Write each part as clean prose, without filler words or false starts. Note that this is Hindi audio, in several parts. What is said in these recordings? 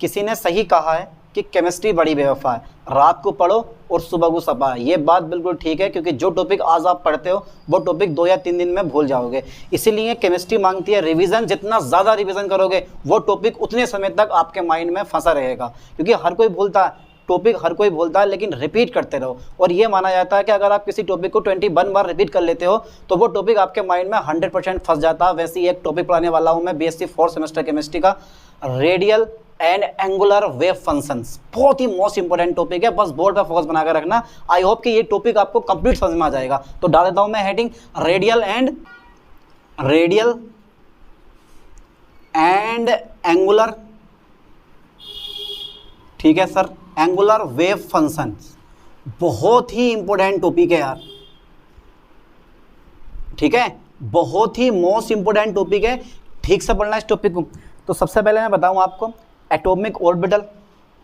किसी ने सही कहा है कि केमिस्ट्री बड़ी बेवफा है, रात को पढ़ो और सुबह को सपा है। ये बात बिल्कुल ठीक है, क्योंकि जो टॉपिक आज आप पढ़ते हो वो टॉपिक 2 या 3 दिन में भूल जाओगे। इसीलिए केमिस्ट्री मांगती है रिवीजन। जितना ज़्यादा रिवीजन करोगे वो टॉपिक उतने समय तक आपके माइंड में फंसा रहेगा, क्योंकि हर कोई भूलता है टॉपिक, हर कोई भूलता है, लेकिन रिपीट करते रहो। और ये माना जाता है कि अगर आप किसी टॉपिक को 21 बार रिपीट कर लेते हो तो वो टॉपिक आपके माइंड में 100% फंस जाता है। वैसे ही एक टॉपिक पढ़ाने वाला हूँ मैं BSc 4th सेमेस्टर केमिस्ट्री का, radial and angular wave functions. बहुत ही मोस्ट इंपोर्टेंट टॉपिक है, बस बोर्ड पर फोकस बनाकर रखना। आई होप कि ये टॉपिक आपको कंप्लीट समझ में आ जाएगा। तो डाल देता हूँ मैं हेडिंग रेडियल एंड एंगुलर, ठीक है सर, एंगुलर वेव फंक्शंस। बहुत ही इंपॉर्टेंट टॉपिक है यार, ठीक है, बहुत ही मोस्ट इंपॉर्टेंट टॉपिक है। ठीक से पढ़ना इस टॉपिक को। तो सबसे पहले मैं बताऊं आपको, एटॉमिक ऑर्बिटल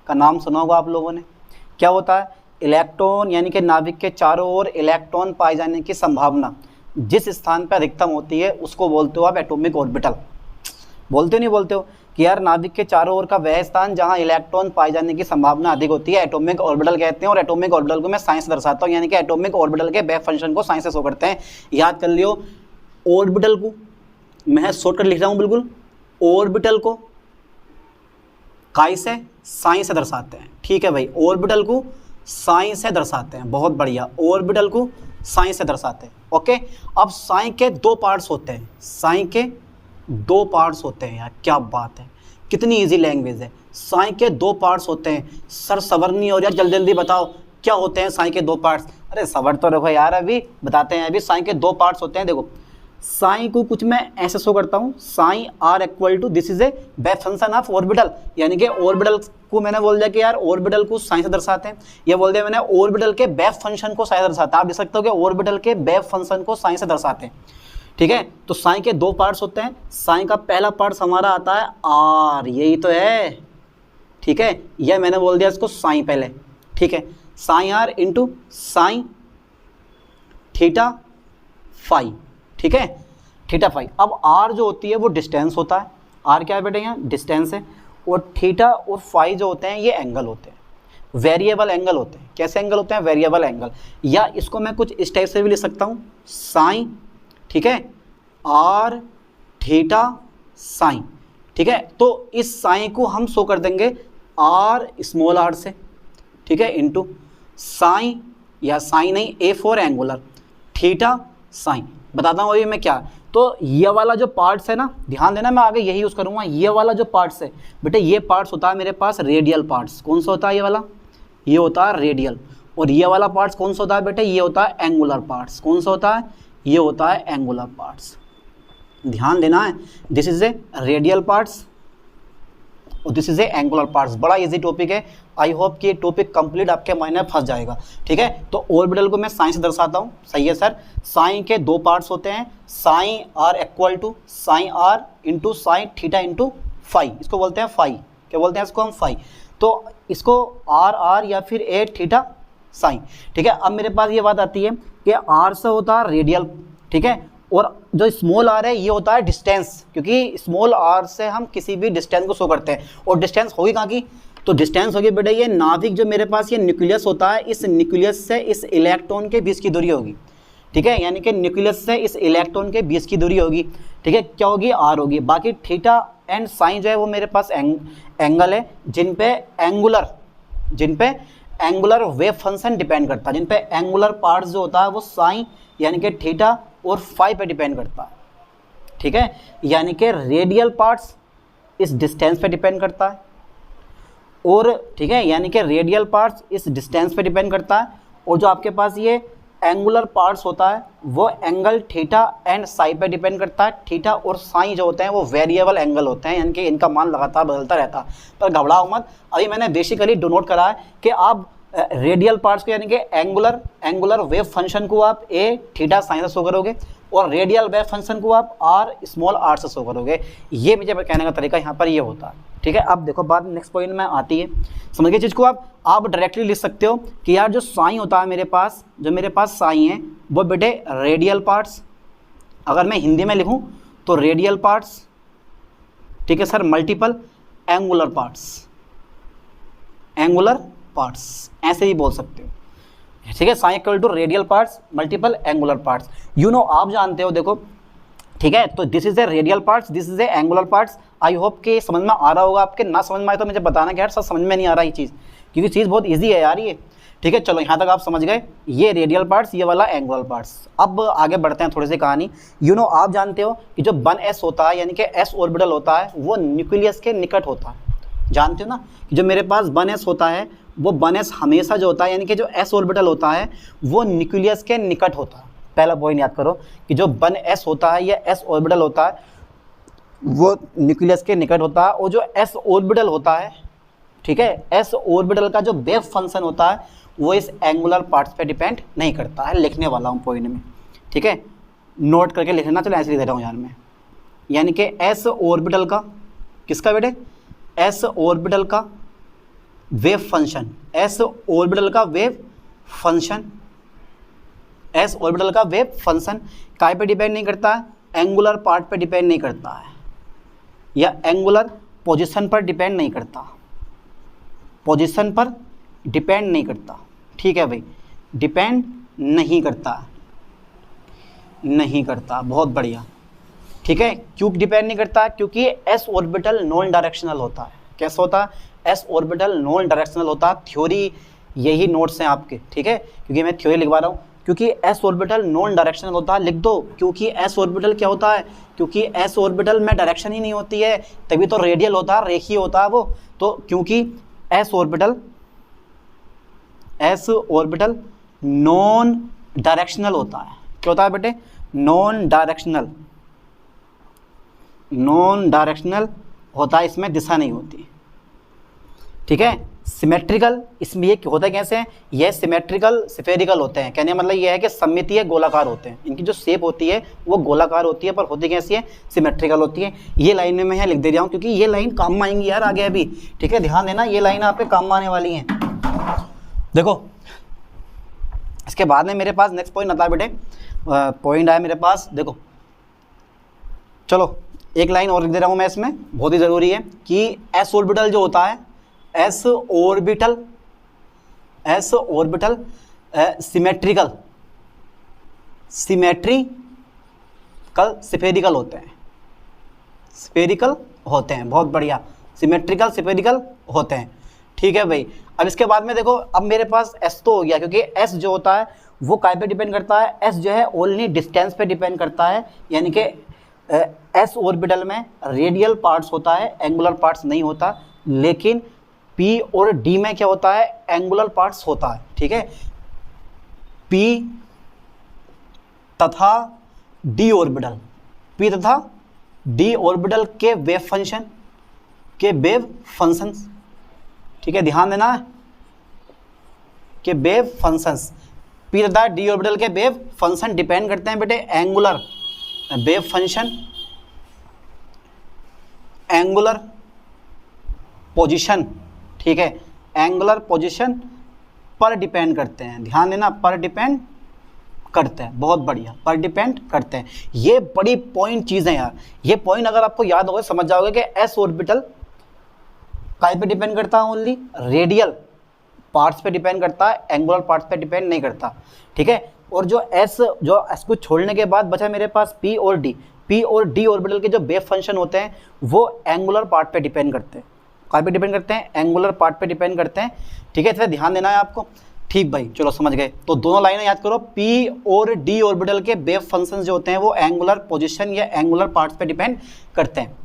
का नाम सुना होगा आप लोगों ने। क्या होता है? इलेक्ट्रॉन यानी कि नाभिक के चारों ओर इलेक्ट्रॉन पाए जाने की संभावना जिस स्थान पर अधिकतम होती है उसको बोलते हो आप एटॉमिक ऑर्बिटल। बोलते हो नहीं बोलते हो कि यार नाभिक के चारों ओर का वह स्थान जहां इलेक्ट्रॉन पाए जाने की संभावना अधिक होती है एटॉमिक ऑर्बिटल कहते हैं। और एटॉमिक ऑर्बिटल को मैं साइंस से दर्शाता हूँ, यानी कि एटॉमिक ऑर्बिटल के वेव फंक्शन को साइंस से शो करते हैं। याद कर लियो, ऑर्बिटल को मैं शॉर्टकट लिख रहा हूँ बिल्कुल, ऑर्बिटल को काई से साइन से दर्शाते हैं। ठीक है भाई, ऑर्बिटल को साइन से दर्शाते हैं, बहुत बढ़िया, ऑर्बिटल को साइन से दर्शाते हैं। ओके, अब साइन के 2 पार्ट्स होते हैं, साइन के 2 पार्ट्स होते हैं। यार क्या बात है, कितनी इजी लैंग्वेज है। साइन के 2 पार्ट्स होते हैं। सर सबर नहीं हो, यार जल्दी जल्दी बताओ क्या होते हैं साइन के 2 पार्ट्स। अरे सबर तो रखो यार, अभी बताते हैं। अभी साइन के 2 पार्ट्स होते हैं। देखो साइन को कुछ मैं ऐसे शो करता हूँ, sine are equal to this is a wave function of orbital, यानी कि ऑर्बिटल को मैंने बोल दिया कि यार ऑर्बिटल को साइन से दर्शाते हैं। ये बोल दिया मैंने ऑर्बिटल के वेव फंक्शन को साइन से दर्शाते हैं। आप देख सकते हो कि ऑर्बिटल के वेव फंक्शन को साइन से दर्शाते हैं। ठीक है, तो साइन के 2 पार्ट्स होते हैं। साइन का पहला पार्ट हमारा आता है आर, यही तो है। ठीक है, यह मैंने बोल दिया इसको साइन पहले। ठीक है, sine are into sign theta phi. ठीक है, थीटा फाई। अब आर जो होती है वो डिस्टेंस होता है। आर क्या है बेटे, यहाँ डिस्टेंस है। और थीटा और फाई जो होते हैं ये एंगल होते हैं, वेरिएबल एंगल होते हैं। कैसे एंगल होते हैं? Variable angle. या इसको मैं कुछ इस टाइप से भी लिख सकता हूँ, साइन, ठीक है, आर थीटा साइन। ठीक है, तो इस साइन को हम शो कर देंगे आर स्मॉल आर से, ठीक है, इंटू साइन, या साइन नहीं, A for angular, theta sine. बताता हूँ अभी मैं क्या। तो ये वाला जो पार्ट्स है ना, ध्यान देना, मैं आगे यही यूज़ करूँगा। ये वाला जो पार्ट्स है बेटे, ये पार्ट्स होता है मेरे पास रेडियल पार्ट्स। कौन सा होता है ये वाला? ये होता है रेडियल। और ये वाला पार्ट्स कौन सा होता है बेटे? ये होता है एंगुलर पार्ट्स। कौन सा होता है? ये होता है एंगुलर पार्ट्स। ध्यान देना है, this is a radial parts और this is a angular parts. बड़ा इजी टॉपिक है। आई होप कि ये टॉपिक कंप्लीट आपके माइंड में फंस जाएगा। ठीक है, तो ऑर्बिटल को मैं साइन से दर्शाता हूँ। सही है सर। साइन के 2 पार्ट्स होते हैं, psi are equal to psi are into sign theta into phi. इसको बोलते हैं फाई। क्या बोलते हैं इसको हम? फाई। तो इसको आर आर या फिर ए थीटा साइन। ठीक है, अब मेरे पास ये बात आती है कि आर से होता है रेडियल, ठीक है, और जो स्मॉल आर है ये होता है डिस्टेंस, क्योंकि स्मॉल आर से हम किसी भी डिस्टेंस को शो करते हैं। और डिस्टेंस होगी कहाँ की? तो डिस्टेंस होगी बेटा ये नाभिक जो मेरे पास ये न्यूक्लियस होता है, इस न्यूक्लियस से इस इलेक्ट्रॉन के बीच की दूरी होगी। ठीक है, यानी कि न्यूक्लियस से इस इलेक्ट्रॉन के बीच की दूरी होगी। ठीक है, क्या होगी? आर होगी। बाकी थीटा एंड साइन जो है वो मेरे पास एंगल है जिन पे एंगुलर वेव फंक्शन डिपेंड करता है, जिन पे एंगुलर पार्ट्स जो होता है वो साइन यानी कि थीटा और फाई पे डिपेंड करता है। ठीक है, यानी कि रेडियल पार्ट्स इस डिस्टेंस पे डिपेंड करता है, और ठीक है, यानी कि रेडियल पार्ट्स इस डिस्टेंस पे डिपेंड करता है। और जो आपके पास ये एंगुलर पार्ट्स होता है वो एंगल थीटा एंड साई पे डिपेंड करता है। थीटा और साई जो होते हैं वो वेरिएबल एंगल होते हैं, यानी कि इनका मान लगातार बदलता रहता है। पर घबराओ मत, अभी मैंने बेसिकली डिनोट करा है कि आप रेडियल पार्ट्स को यानी कि एंगुलर वेव फंक्शन को आप ए थीटा साइन से शो करोगे और रेडियल वेव फंक्शन को आप आर स्मॉल आर से शो करोगे। ये मुझे कहने का तरीका यहाँ पर ये होता है। ठीक है, अब देखो बात नेक्स्ट पॉइंट में आती है। समझ गए चीज़ को? आप डायरेक्टली लिख सकते हो कि यार जो साइन होता है मेरे पास, जो मेरे पास साइन है वो बेटे रेडियल पार्ट्स, अगर मैं हिंदी में लिखूँ तो रेडियल पार्ट्स, ठीक है sir, multiple angular parts. Angular parts, ऐसे ही बोल सकते हो, ठीक है। Psi equal to radial parts multiple angular parts, you know, आप जानते हो, देखो, ठीक है। तो this is a radial parts, this is a angular parts. I hope कि समझ में आ रहा होगा आपके, ना समझ में आए तो मुझे बताना कि यार सर समझ में नहीं आ रहा ये चीज़, क्योंकि चीज़ बहुत ईजी है यार ये, ठीक है। चलो यहाँ तक आप समझ गए, ये रेडियल पार्ट्स, ये वाला एंगुलर पार्ट्स। अब आगे बढ़ते हैं थोड़ी सी कहानी। यू नो, आप जानते हो कि जो 1s होता है, यानी कि s ऑर्बिटल होता है, वो न्यूक्लियस के निकट होता है। जानते हो ना कि जो मेरे पास 1s होता है, वो 1s हमेशा जो होता है, यानी कि जो s ऑर्बिटल होता है वो न्यूक्लियस के निकट होता है। पहला पॉइंट याद करो कि जो 1s होता है या s ऑर्बिटल होता है वो न्यूक्लियस के निकट होता है, और जो s ऑर्बिटल होता है, ठीक है, s ऑर्बिटल का जो वेव फंक्शन होता है वो इस एंगुलर पार्ट्स पे डिपेंड नहीं करता है। लिखने वाला हूँ पॉइंट में, ठीक है, नोट करके लिखना, चलो ऐसे लिख दे रहा हूँ यार मैं, यानी कि s ऑर्बिटल का, किसका बेटे, s ऑर्बिटल का वेव फंक्शन, s ऑर्बिटल का वेव फंक्शन, s ऑर्बिटल का वेव फंक्शन काय पे डिपेंड नहीं करता है, एंगुलर पार्ट पे डिपेंड नहीं करता है, या एंगुलर पोजीशन पर डिपेंड नहीं करता, पोजीशन पर डिपेंड नहीं करता, ठीक है भाई, डिपेंड नहीं करता, नहीं करता, बहुत बढ़िया, ठीक है। क्यों डिपेंड नहीं करता, क्योंकि s ऑर्बिटल नॉन डायरेक्शनल होता है। कैसा होता है, s ऑर्बिटल नॉन डायरेक्शनल होता है। थ्योरी यही नोट्स हैं आपके, ठीक है, क्योंकि मैं थ्योरी लिखवा रहा हूँ, क्योंकि s ऑर्बिटल नॉन डायरेक्शनल होता है, लिख दो, क्योंकि s ऑर्बिटल क्या होता है, क्योंकि s ऑर्बिटल में डायरेक्शन ही नहीं होती है, तभी तो रेडियल होता है, रेखीय होता है वो। तो क्योंकि s ऑर्बिटल नॉन डायरेक्शनल होता है, क्या होता है बेटे, नॉन डायरेक्शनल, नॉन डायरेक्शनल होता है, इसमें दिशा नहीं होती, ठीक है। सिमेट्रिकल, इसमें ये होता है कैसे, ये सिमेट्रिकल स्फेरिकल होते हैं, कहने का मतलब ये है कि सममितीय गोलाकार होते हैं, इनकी जो शेप होती है वो गोलाकार होती है, पर होती कैसी है, सिमेट्रिकल होती है। ये लाइन में मैं लिख दे रहा हूँ क्योंकि ये लाइन काम में आएंगी यार आगे अभी, ठीक है, ध्यान देना, ये लाइन आपके काम में आने वाली हैं। देखो इसके बाद में मेरे पास नेक्स्ट पॉइंट आता है बेटे, पॉइंट आया मेरे पास, देखो चलो एक लाइन और लिख दे रहा हूँ मैं इसमें, बहुत ही ज़रूरी है कि s ऑर्बिटल जो होता है, s ऑर्बिटल सिमेट्रिकल स्फेरिकल होते हैं, स्फेरिकल होते हैं, बहुत बढ़िया, सिमेट्रिकल स्फेरिकल होते हैं, ठीक है भाई। अब इसके बाद में देखो, अब मेरे पास s तो हो गया, क्योंकि s जो होता है वो काय पे डिपेंड करता है, s जो है ओनली डिस्टेंस पे डिपेंड करता है, यानी कि s ऑर्बिटल में रेडियल पार्ट्स होता है, एंगुलर पार्ट्स नहीं होता, लेकिन p और d में क्या होता है, एंगुलर पार्ट्स होता है, ठीक है। p तथा d ऑर्बिटल, p तथा d ऑर्बिटल के वेव फंक्शन, ठीक है, ध्यान देना कि वेव फंक्शंस, p तथा d ऑर्बिटल के वेव फंक्शन डिपेंड करते हैं बेटे angular wave function, angular position, ठीक है, एंगुलर पोजीशन पर डिपेंड करते हैं, ध्यान देना, पर डिपेंड करते हैं, बहुत बढ़िया, पर डिपेंड करते हैं। ये बड़ी पॉइंट चीज़ है यार, ये पॉइंट अगर आपको याद होगा समझ जाओगे कि s ऑर्बिटल काय पे डिपेंड करता है, ओनली रेडियल पार्ट्स पे डिपेंड करता है, एंगुलर पार्ट्स पे डिपेंड नहीं करता, ठीक है। और जो s को छोड़ने के बाद बचा मेरे पास p और d ऑर्बिटल के जो वेव फंक्शन होते हैं वो एंगुलर पार्ट पे डिपेंड करते हैं, काय पे डिपेंड करते हैं, एंगुलर पार्ट पे डिपेंड करते हैं, ठीक है, इसलिए ध्यान देना है आपको, ठीक भाई, चलो समझ गए। तो दोनों लाइनें याद करो, p और d ऑर्बिटल के वेव फंक्शन जो होते हैं वो एंगुलर पोजीशन या एंगुलर पार्ट्स पे डिपेंड करते हैं।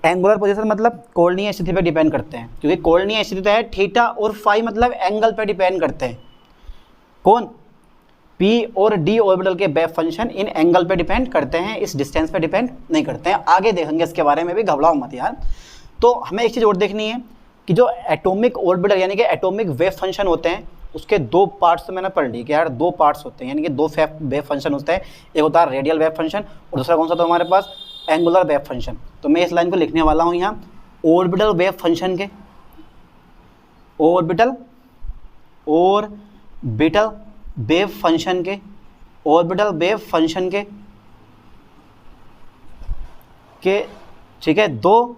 एंगुलर पोजीशन मतलब कोणीय स्थिति पे डिपेंड करते हैं, क्योंकि कोणीय स्थिति है थीटा और फाई, मतलब एंगल पे डिपेंड करते हैं, कौन, p और d ऑर्बिटल के वेव फंक्शन इन एंगल पे डिपेंड करते हैं, इस डिस्टेंस पे डिपेंड नहीं करते हैं। आगे देखेंगे इसके बारे में भी, घबराओ मत यार। तो हमें एक चीज़ और देखनी है कि जो एटॉमिक ऑर्बिटल यानी कि एटॉमिक वेव फंक्शन होते हैं उसके दो पार्ट्स तो मैंने पढ़ ली कि यार दो पार्ट्स होते हैं, यानी कि दो वेव फंक्शन होते हैं, एक होता है रेडियल वेव फंक्शन और दूसरा कौन सा था हमारे पास, एंगुलर वेव फंक्शन। तो मैं इस लाइन को लिखने वाला हूँ यहाँ, ऑर्बिटल वेव फंक्शन के, ऑर्बिटल वेव फंक्शन के, ऑर्बिटल वेव फंक्शन के ठीक है, दो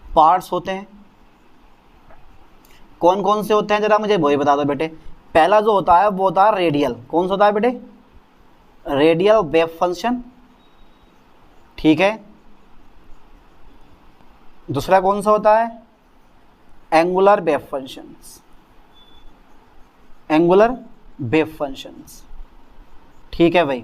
पार्ट्स होते हैं, कौन कौन से होते हैं जरा मुझे वही बता दो बेटे। पहला जो होता है वो होता है रेडियल, कौन सा होता है बेटे, रेडियल वेव फंक्शन, ठीक है। दूसरा कौन सा होता है, angular wave functions, angular wave functions, ठीक है भाई,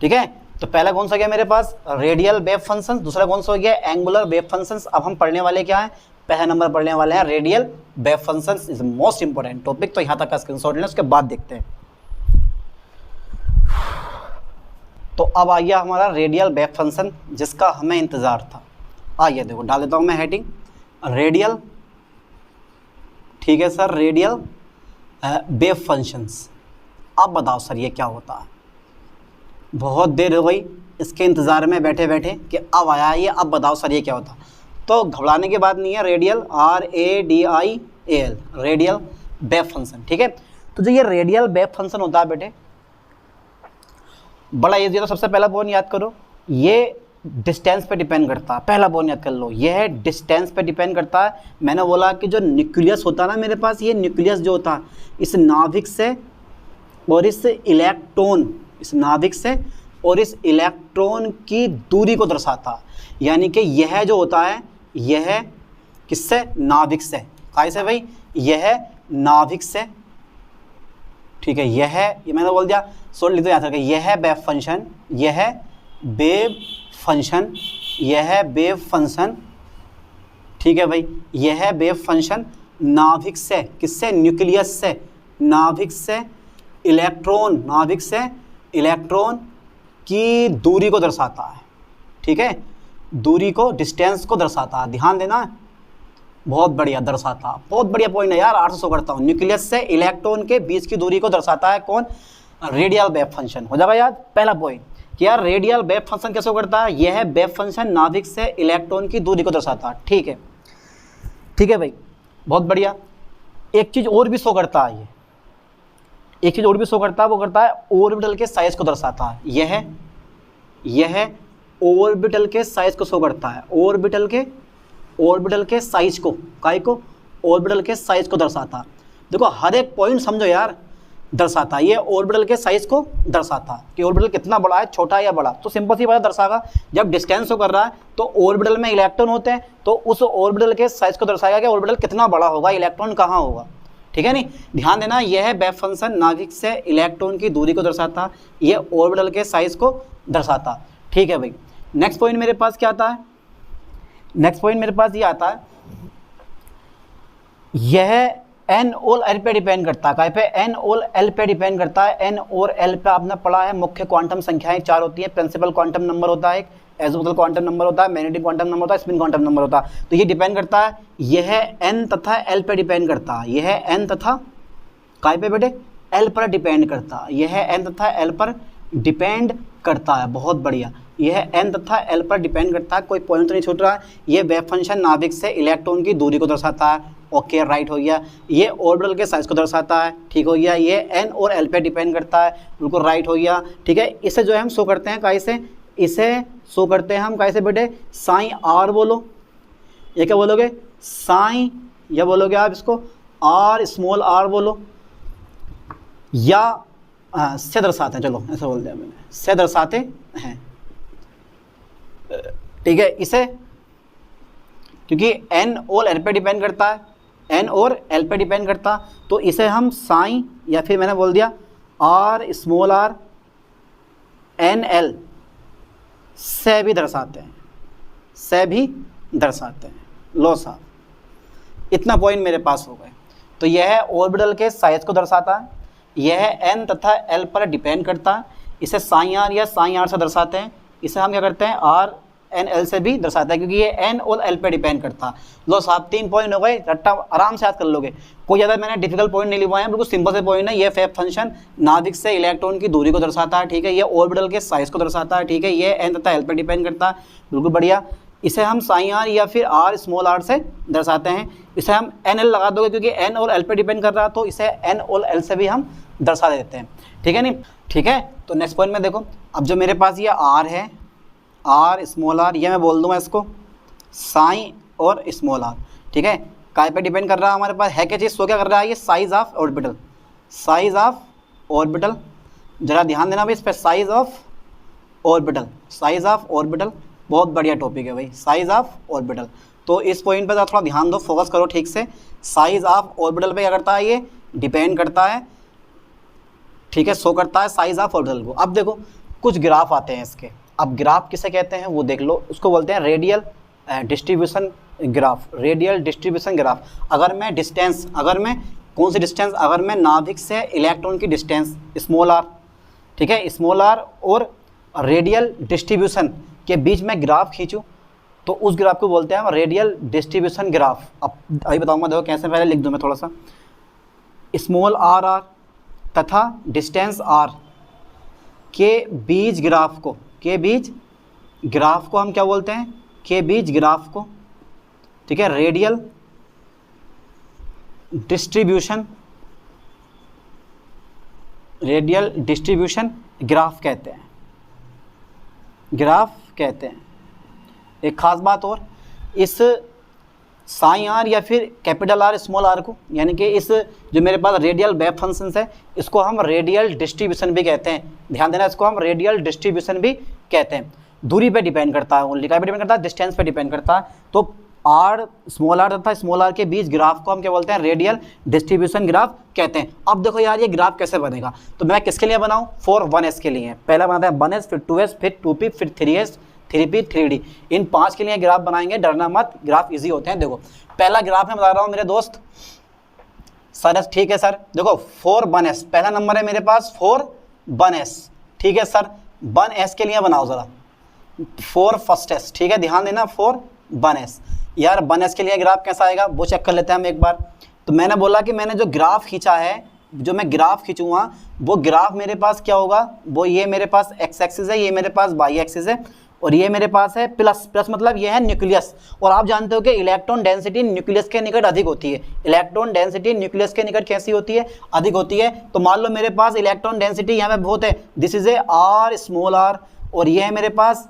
ठीक है। तो पहला कौन सा गया मेरे पास, रेडियल वेव फंक्शंस, दूसरा कौन सा हो गया, एंगुलर वेव फंक्शंस। अब हम पढ़ने वाले क्या है, पहला नंबर पढ़ने वाले हैं radial wave functions, is most important topic. तो यहां तक का स्क्रीनशॉट लेना, उसके बाद देखते हैं। तो अब आ गया हमारा रेडियल वेव फंक्शन जिसका हमें इंतजार था। आइए देखो, डाल देता हूं मैं हेडिंग रेडियल, ठीक है सर, रेडियल वेव फंक्शंस। अब बताओ सर ये क्या होता है, बहुत देर हो गई इसके इंतज़ार में बैठे बैठे कि अब आया ये, अब बताओ सर ये क्या होता। तो घबराने की बात नहीं है, radial RADIAL, radial wave function, ठीक है। तो जो ये रेडियल वेव फंक्शन होता है बेटे, बड़ा ईजी है। तो सबसे पहला पॉइंट याद करो, ये डिस्टेंस पे डिपेंड करता है। पहला पॉइंट याद कर लो, ये है डिस्टेंस पे डिपेंड करता है। मैंने बोला कि जो न्यूक्लियस होता है ना मेरे पास, ये न्यूक्लियस जो होता है इस नाभिक से और इस इलेक्ट्रॉन, इस नाभिक से और इस इलेक्ट्रॉन की दूरी को दर्शाता है। यानी कि यह जो होता है, यह किससे, नाभिक से, काय से भाई, यह नाभिक से, ठीक है। ये मैंने बोल दिया, सोच लीजिए याद रखें, यह वेव फंक्शन, यह वेव फंक्शन, यह वेव फंक्शन, ठीक है भाई, यह वेव फंक्शन नाभिक से, किससे, न्यूक्लियस से, नाभिक से इलेक्ट्रॉन, नाभिक से इलेक्ट्रॉन की दूरी को दर्शाता है, ठीक है, दूरी को, डिस्टेंस को दर्शाता है। ध्यान देना, बहुत बढ़िया दर्शाता, बहुत बढ़िया पॉइंट है यार, 800 करता हूँ। न्यूक्लियस से इलेक्ट्रॉन के बीच की दूरी को दर्शाता है कौन, रेडियल वेव फंक्शन। हो जाएगा याद पहला पॉइंट कि यार रेडियल वेव फंक्शन कैसे करता है, यह वेव फंक्शन नाभिक से इलेक्ट्रॉन की दूरी को दर्शाता है, ठीक है, ठीक है भाई, बहुत बढ़िया। एक चीज़ और भी शो करता है, ये एक चीज़ और भी शो करता है, वो करता है ऑर्बिटल के साइज को दर्शाता है। यह ऑर्बिटल के साइज को शो करता है, ऑर्बिटल के साइज को, काय को, ऑर्बिटल के साइज को दर्शाता है। देखो हर एक पॉइंट समझो यार, दर्शाता है, ये ऑर्बिटल के साइज को दर्शाता है कि ऑर्बिटल कितना बड़ा है, छोटा है या बड़ा। तो सिंपल सी बात दर्शाएगा, जब डिस्टेंस शो कर रहा है तो ऑर्बिटल में इलेक्ट्रॉन होते हैं, तो उस ऑर्बिटल के साइज को दर्शाएगा कि ऑर्बिटल कितना बड़ा होगा, इलेक्ट्रॉन कहाँ होगा, ठीक है। नहीं, ध्यान देना, यह वेव फंक्शन नाभिक से इलेक्ट्रॉन की दूरी को दर्शाता, यह ऑर्बिटल के साइज को दर्शाता, ठीक है भाई। नेक्स्ट पॉइंट मेरे पास क्या आता है, नेक्स्ट पॉइंट मेरे पास ये आता है, यह n और l पे डिपेंड करता है। काय पे, n और l पे डिपेंड करता है। n और l पे आपने पढ़ा है, मुख्य क्वांटम संख्याएं 4 होती हैं। प्रिंसिपल क्वांटम नंबर होता है एक, एज़ोमुथल क्वांटम नंबर होता है, मैग्नेटिक क्वांटम नंबर होता है, स्पिन क्वांटम नंबर होता है। तो ये डिपेंड करता है, यह n तथा l पे डिपेंड करता है, यह n तथा काय पे बेटे, l पर डिपेंड करता है, यह n तथा l पर डिपेंड करता है, बहुत बढ़िया, यह n तथा l पर डिपेंड करता है, कोई पॉइंट तो नहीं छूट रहा है। ये वेव फंक्शन नाभिक से इलेक्ट्रॉन की दूरी को दर्शाता है, ओके राइट हो गया। ये ऑर्बिटल के साइज को दर्शाता है, ठीक हो गया। ये n और l पे डिपेंड करता है, बिल्कुल राइट हो गया, ठीक है। इसे जो है हम शो करते हैं काय से, इसे शो करते हैं हम काय से बेटे, साइन r बोलो, ये क्या बोलोगे, साइन, या बोलोगे आप इसको r स्मॉल r बोलो, या से दर्शाते हैं, चलो ऐसा बोल दिया मैंने, से दर्शाते हैं, ठीक है। इसे क्योंकि n और l पे डिपेंड करता है, n और l पे डिपेंड करता, तो इसे हम साइन, या फिर मैंने बोल दिया r small r n l से भी दर्शाते हैं, से भी दर्शाते हैं। लो साहब, इतना पॉइंट मेरे पास हो गए। तो यह ऑर्बिटल के साइज को दर्शाता है, यह n तथा l पर डिपेंड करता है, इसे साइन r या साइन r से दर्शाते हैं, इसे हम क्या करते हैं r n l से भी दर्शाता है, क्योंकि ये n और l पे डिपेंड करता है। लो साहब 3 पॉइंट हो गए, रट्टा आराम से याद कर लोगे, कोई ज़्यादा मैंने डिफिकल्ट पॉइंट नहीं लिखवाए हैं, बिल्कुल सिंपल से पॉइंट है। ये वेव फंक्शन नाभिक से इलेक्ट्रॉन की दूरी को दर्शाता है, ठीक है। ये ऑर्बिटल के साइज को दर्शाता है, ठीक है। ये n तथा l पे डिपेंड करता है, बिल्कुल बढ़िया। इसे हम साइन r या फिर r स्मॉल r से दर्शाते हैं, इसे हम n l लगा दोगे क्योंकि n और l पे डिपेंड कर रहा है, तो इसे n और l से भी हम दर्शा देते हैं, ठीक है। नहीं, ठीक है। तो नेक्स्ट पॉइंट में देखो, अब जो मेरे पास ये r है, r स्मॉल r, ये मैं बोल दूँगा इसको साइन और स्मॉल r, ठीक है। काय पे डिपेंड कर रहा है हमारे पास है क्या चीज़, सो क्या कर रहा है ये size of orbital, size of orbital, जरा ध्यान देना भाई इस पर, size of orbital, size of orbital, बहुत बढ़िया टॉपिक है भाई, साइज ऑफ ऑर्बिटल। तो इस पॉइंट पर थोड़ा ध्यान दो, फोकस करो ठीक से। साइज ऑफ ऑर्बिटल पे क्या करता है, ये डिपेंड करता है, ठीक है, शो करता है साइज ऑफ ऑर्बिटल को। अब देखो कुछ ग्राफ आते हैं इसके, अब ग्राफ किसे कहते हैं वो देख लो, उसको बोलते हैं radial distribution graph, radial distribution graph. अगर मैं डिस्टेंस, अगर मैं कौन सी डिस्टेंस, अगर मैं नाभिक से इलेक्ट्रॉन की डिस्टेंस स्मॉल आर, ठीक है, स्मॉल आर और रेडियल डिस्ट्रीब्यूशन के बीच में ग्राफ खींचूं तो उस ग्राफ को बोलते हैं हम रेडियल डिस्ट्रीब्यूशन ग्राफ। अब अभी बताऊंगा, देखो कैसे, पहले लिख दूं मैं थोड़ा सा, स्मॉल आर आर तथा डिस्टेंस आर के बीच ग्राफ को, के बीच ग्राफ को हम क्या बोलते हैं, के बीच ग्राफ को, ठीक है, radial distribution, radial distribution graph कहते हैं, ग्राफ कहते हैं। एक खास बात और, इस साई आर या फिर कैपिटल आर स्मॉल आर को, यानी कि इस जो मेरे पास रेडियल वेव फंक्शंस है, इसको हम रेडियल डिस्ट्रीब्यूशन भी कहते हैं। ध्यान देना, इसको हम रेडियल डिस्ट्रीब्यूशन भी कहते हैं। दूरी पे डिपेंड करता है, ओनली क्या पे डिपेंड करता है, डिस्टेंस पे डिपेंड करता है। तो आर, स्मॉल आर तथा स्मॉल आर के बीच ग्राफ को हम क्या बोलते हैं, रेडियल डिस्ट्रीब्यूशन ग्राफ कहते हैं। अब देखो यार ये ग्राफ कैसे बनेगा, तो मैं किसके लिए बनाऊं, फॉर 1s के लिए। पहला बनाते हैं 1s, फिर 2s, फिर 2p, फिर 3s, 3p, 3d, इन 5 के लिए ग्राफ बनाएंगे, डरना मत, ग्राफ इजी होते हैं। देखो पहला ग्राफ मैं बता रहा हूँ मेरे दोस्त, सर ठीक है सर, देखो 4 1s, पहला नंबर है मेरे पास 4 1s, ठीक है सर, 1s के लिए बनाओ ज़रा, 4 फर्स्ट s, ठीक है, ध्यान देना 4 1s। यार 1s के लिए ग्राफ कैसा आएगा वो चेक कर लेते हैं हम एक बार। तो मैंने बोला कि मैंने जो ग्राफ खींचा है, जो मैं ग्राफ खींचूंगा वो ग्राफ मेरे पास क्या होगा, वो ये मेरे पास x एक्सिस है, ये मेरे पास y एक्सिस है, और ये मेरे पास है प्लस, प्लस मतलब ये है न्यूक्लियस। और आप जानते हो कि इलेक्ट्रॉन डेंसिटी न्यूक्लियस के निकट अधिक होती है, इलेक्ट्रॉन डेंसिटी न्यूक्लियस के निकट कैसी होती है, अधिक होती है। तो मान लो मेरे पास इलेक्ट्रॉन डेंसिटी यहाँ पे बहुत है, this is a R small R, और ये है मेरे पास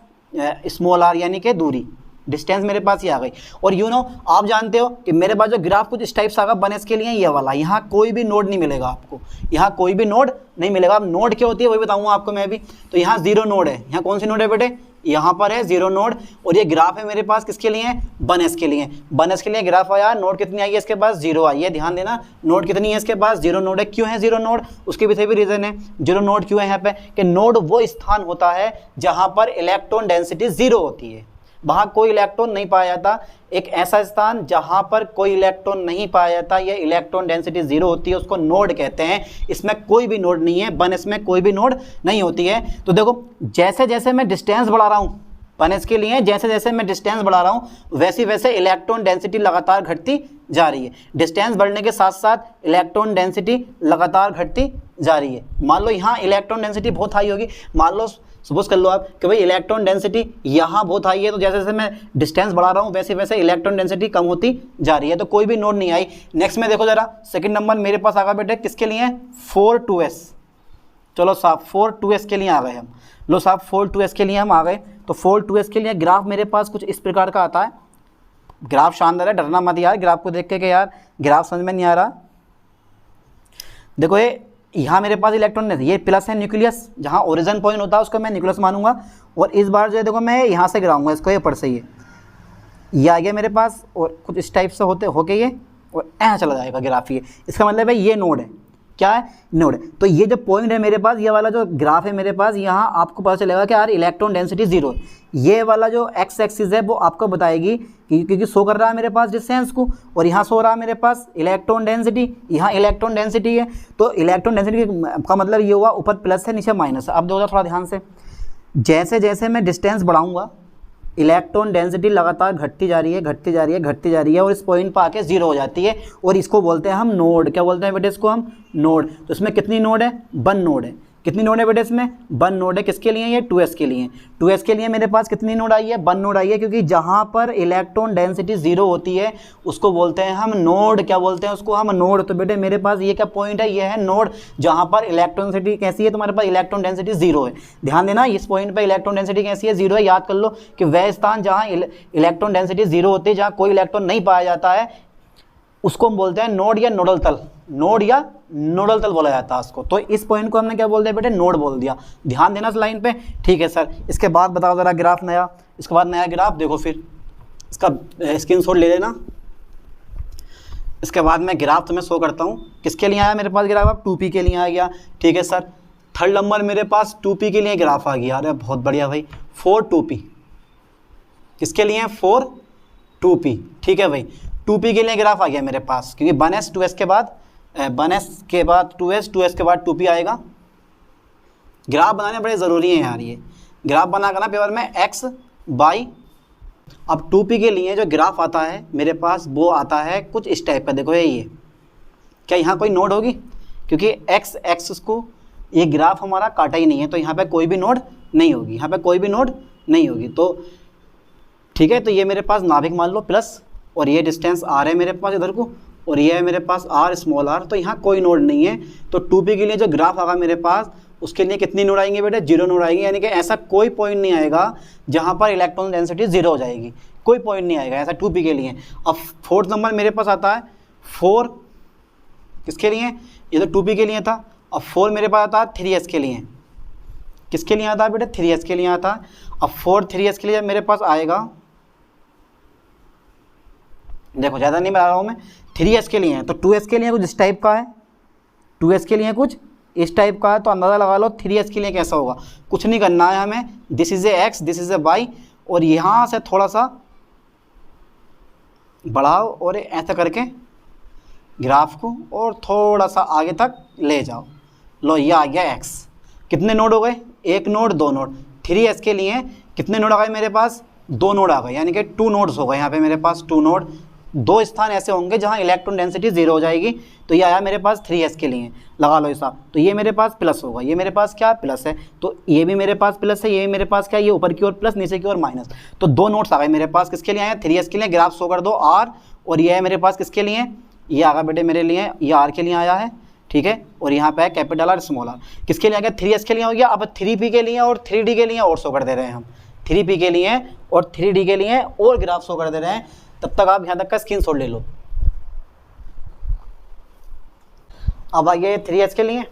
स्मॉल आर, यानी कि दूरी, डिस्टेंस मेरे पास ये आ गई। और यू नो आप जानते हो कि मेरे पास जो ग्राफ कुछ इस टाइप से आगा 1s के लिए ये वाला, यहाँ कोई भी नोड नहीं मिलेगा आपको, यहाँ कोई भी नोड नहीं मिलेगा। अब नोड क्या होती है वही बताऊंगा आपको मैं भी। तो यहाँ 0 नोड है, यहाँ कौन सी नोड है बेटे, यहाँ पर है 0 नोड, और ये ग्राफ है मेरे पास किसके लिए, 1s के लिए। 1s के लिए ग्राफ आया, नोड कितनी आई है इसके पास, 0 आई है। ध्यान देना, नोड कितनी है इसके पास, 0 नोड है। क्यों है 0 नोड, उसके पीछे भी रीजन है। 0 नोड क्यों है यहाँ पे, कि नोड वो स्थान होता है जहाँ पर इलेक्ट्रॉन डेंसिटी 0 होती है, वहाँ कोई इलेक्ट्रॉन नहीं पाया जाता। एक ऐसा स्थान जहाँ पर कोई इलेक्ट्रॉन नहीं पाया जाता, यह इलेक्ट्रॉन डेंसिटी 0 होती है, उसको नोड कहते हैं। इसमें कोई भी नोड नहीं है, 1s में कोई भी नोड नहीं होती है। तो देखो जैसे जैसे मैं डिस्टेंस बढ़ा रहा हूँ 1s के लिए, जैसे जैसे मैं डिस्टेंस बढ़ा रहा हूँ वैसे वैसे इलेक्ट्रॉन डेंसिटी लगातार घटती जा रही है। डिस्टेंस बढ़ने के साथ साथ इलेक्ट्रॉन डेंसिटी लगातार घटती जा रही है। मान लो यहाँ इलेक्ट्रॉन डेंसिटी बहुत हाई होगी, मान लो सपोज कर लो आप कि भाई इलेक्ट्रॉन डेंसिटी यहाँ बहुत हाई है, तो जैसे जैसे मैं डिस्टेंस बढ़ा रहा हूँ वैसे वैसे इलेक्ट्रॉन डेंसिटी कम होती जा रही है। तो कोई भी नोड नहीं आई। नेक्स्ट में देखो जरा, सेकंड नंबर मेरे पास आ गया बेटे किसके लिए, 4 2s। चलो साहब 4 2s के लिए आ गए हम, लो साहब 4 2s के लिए हम आ गए। तो 4 2s के लिए ग्राफ मेरे पास कुछ इस प्रकार का आता है। ग्राफ शानदार है, डरना मत यार ग्राफ को देख के कि यार ग्राफ समझ में नहीं आ रहा। देखो ये यहाँ मेरे पास इलेक्ट्रॉन है, ये प्लस है न्यूक्लियस, जहाँ ओरिजिन पॉइंट होता है उसको मैं न्यूक्लियस मानूंगा। और इस बार जो है देखो मैं यहाँ से गिराऊंगा इसको, ये पर से ये आ गया मेरे पास, और कुछ इस टाइप से होके ये और यहाँ चला जाएगा ग्राफ। ये इसका मतलब है ये नोड है, क्या है, नोड। तो ये जो पॉइंट है मेरे पास, ये वाला जो ग्राफ है मेरे पास, यहाँ आपको पता चलेगा कि यार इलेक्ट्रॉन डेंसिटी 0। ये वाला जो एक्स एक्सिस है वो आपको बताएगी क्योंकि शो कर रहा है मेरे पास डिस्टेंस को, और यहाँ शो रहा है मेरे पास इलेक्ट्रॉन डेंसिटी, यहाँ इलेक्ट्रॉन डेंसिटी है। तो इलेक्ट्रॉन डेंसिटी का मतलब ये हुआ ऊपर प्लस है नीचे माइनस है। अब देखो थोड़ा ध्यान से, जैसे जैसे मैं डिस्टेंस बढ़ाऊँगा इलेक्ट्रॉन डेंसिटी लगातार घटती जा रही है, घटती जा रही है, घटती जा रही है, और इस पॉइंट पर आके 0 हो जाती है। और इसको बोलते हैं हम नोड। क्या बोलते हैं बेटे इसको हम, नोड। तो इसमें कितनी नोड है, 1 नोड है। कितनी नोड है बेटे इसमें, 1 नोड है। किसके लिए, ये 2s के लिए। 2s के लिए मेरे पास कितनी नोड आई है, 1 नोड आई है, क्योंकि जहाँ पर इलेक्ट्रॉन डेंसिटी 0 होती है उसको बोलते हैं हम नोड। क्या बोलते हैं उसको हम, नोड। तो बेटे मेरे पास ये क्या पॉइंट है, ये है नोड, जहाँ पर इलेक्ट्रॉन डेंसिटी कैसी है, तुम्हारे पास इलेक्ट्रॉन डेंसिटी 0 है। ध्यान देना इस पॉइंट पर इलेक्ट्रॉन डेंसिटी कैसी है, 0 है। याद कर लो कि वह स्थान जहाँ इलेक्ट्रॉन डेंसिटी 0 होती है, जहाँ कोई इलेक्ट्रॉन नहीं पाया जाता है, उसको हम बोलते हैं नोड या नोडल तल, नोड या नोडल तल बोला जाता है उसको। तो इस पॉइंट को हमने क्या बोल दिया बेटे, नोड बोल दिया। ध्यान देना इस लाइन पे, ठीक है सर। इसके बाद बताओ ज़रा ग्राफ नया, इसके बाद नया ग्राफ देखो, फिर इसका स्क्रीनशॉट ले लेना। इसके बाद मैं ग्राफ तुम्हें शो करता हूँ। किसके लिए आया मेरे पास ग्राफ, अब 2p के लिए आ गया, ठीक है सर। थर्ड नंबर मेरे पास 2p के लिए ग्राफ आ गया। अरे बहुत बढ़िया भाई, 4 2p किसके लिए, 4 2p, ठीक है भाई। 2p के लिए ग्राफ आ गया मेरे पास, क्योंकि 1s 2s के बाद 1s के बाद 2s 2s के बाद 2p आएगा। ग्राफ बनाने बड़े ज़रूरी हैं यार, ये ग्राफ बना करना पेपर में x बाई। अब 2p के लिए जो ग्राफ आता है मेरे पास वो आता है कुछ इस टाइप का, देखो ये क्या यहाँ कोई नोड होगी, क्योंकि x एक्सिस को ये ग्राफ हमारा काटा ही नहीं है, तो यहाँ पे कोई भी नोड नहीं होगी, यहाँ पे कोई भी नोड नहीं होगी। तो ठीक है, तो ये मेरे पास नाभिक मान लो प्लस, और ये डिस्टेंस r है मेरे पास इधर को, और ये है मेरे पास r स्मॉल r, तो यहाँ कोई नोड नहीं है। तो 2p के लिए जो ग्राफ आएगा मेरे पास, उसके लिए कितनी नोड आएंगे बेटे, 0 नोड आएंगे। यानी कि ऐसा कोई पॉइंट नहीं आएगा जहाँ पर इलेक्ट्रॉन डेंसिटी 0 हो जाएगी, कोई पॉइंट नहीं आएगा ऐसा 2p के लिए। अब फोर्थ नंबर मेरे पास आता है 4, किसके लिए, ये तो 2p के लिए था। अब 4 मेरे पास आता है 3s के लिए, किसके लिए आता है बेटे, 3s के लिए आता है। अब 4 3s के लिए मेरे पास आएगा, देखो ज़्यादा नहीं बता रहा हूँ मैं, 3s के लिए है, तो 2s के लिए कुछ इस टाइप का है, 2s के लिए कुछ इस टाइप का है। तो अंदाज़ा लगा लो 3s के लिए कैसा होगा। कुछ नहीं करना है हमें, this is a x, this is a y, और यहाँ से थोड़ा सा बढ़ाओ और ऐसा करके ग्राफ को और थोड़ा सा आगे तक ले जाओ। लो ये आ गया x। कितने नोड हो गए, 1 नोड 2 नोड। 3s के लिए कितने नोड आ गए मेरे पास, 2 नोड आ गए, यानी कि 2 नोड्स हो गए यहाँ पे मेरे पास, 2 नोड। 2 स्थान ऐसे होंगे जहाँ इलेक्ट्रॉन डेंसिटी 0 हो जाएगी। तो ये आया मेरे पास 3s के लिए, लगा लो हिसाब। तो ये मेरे पास प्लस होगा, ये मेरे पास क्या प्लस है, तो ये भी मेरे पास प्लस है, ये भी मेरे पास क्या, ये ऊपर की ओर प्लस नीचे की ओर माइनस। तो 2 नोट्स आ गए मेरे पास, किसके लिए आए, 3s के लिए। ग्राफ शो कर दो r, और ये है मेरे पास किसके लिए, ये आ गया बेटे मेरे लिए, ये r के लिए आया है, ठीक है। और यहाँ पे है कैपिटल R स्मॉल r, किसके लिए आ गया, 3s के लिए हो गया। अब 3p के लिए और 3d के लिए और शो कर दे रहे हैं हम, 3p के लिए और 3d के लिए और ग्राफ शो कर दे रहे हैं। तब तक आप यहाँ तक का स्क्रीनशॉट ले लो। अब आइए 3s के लिए,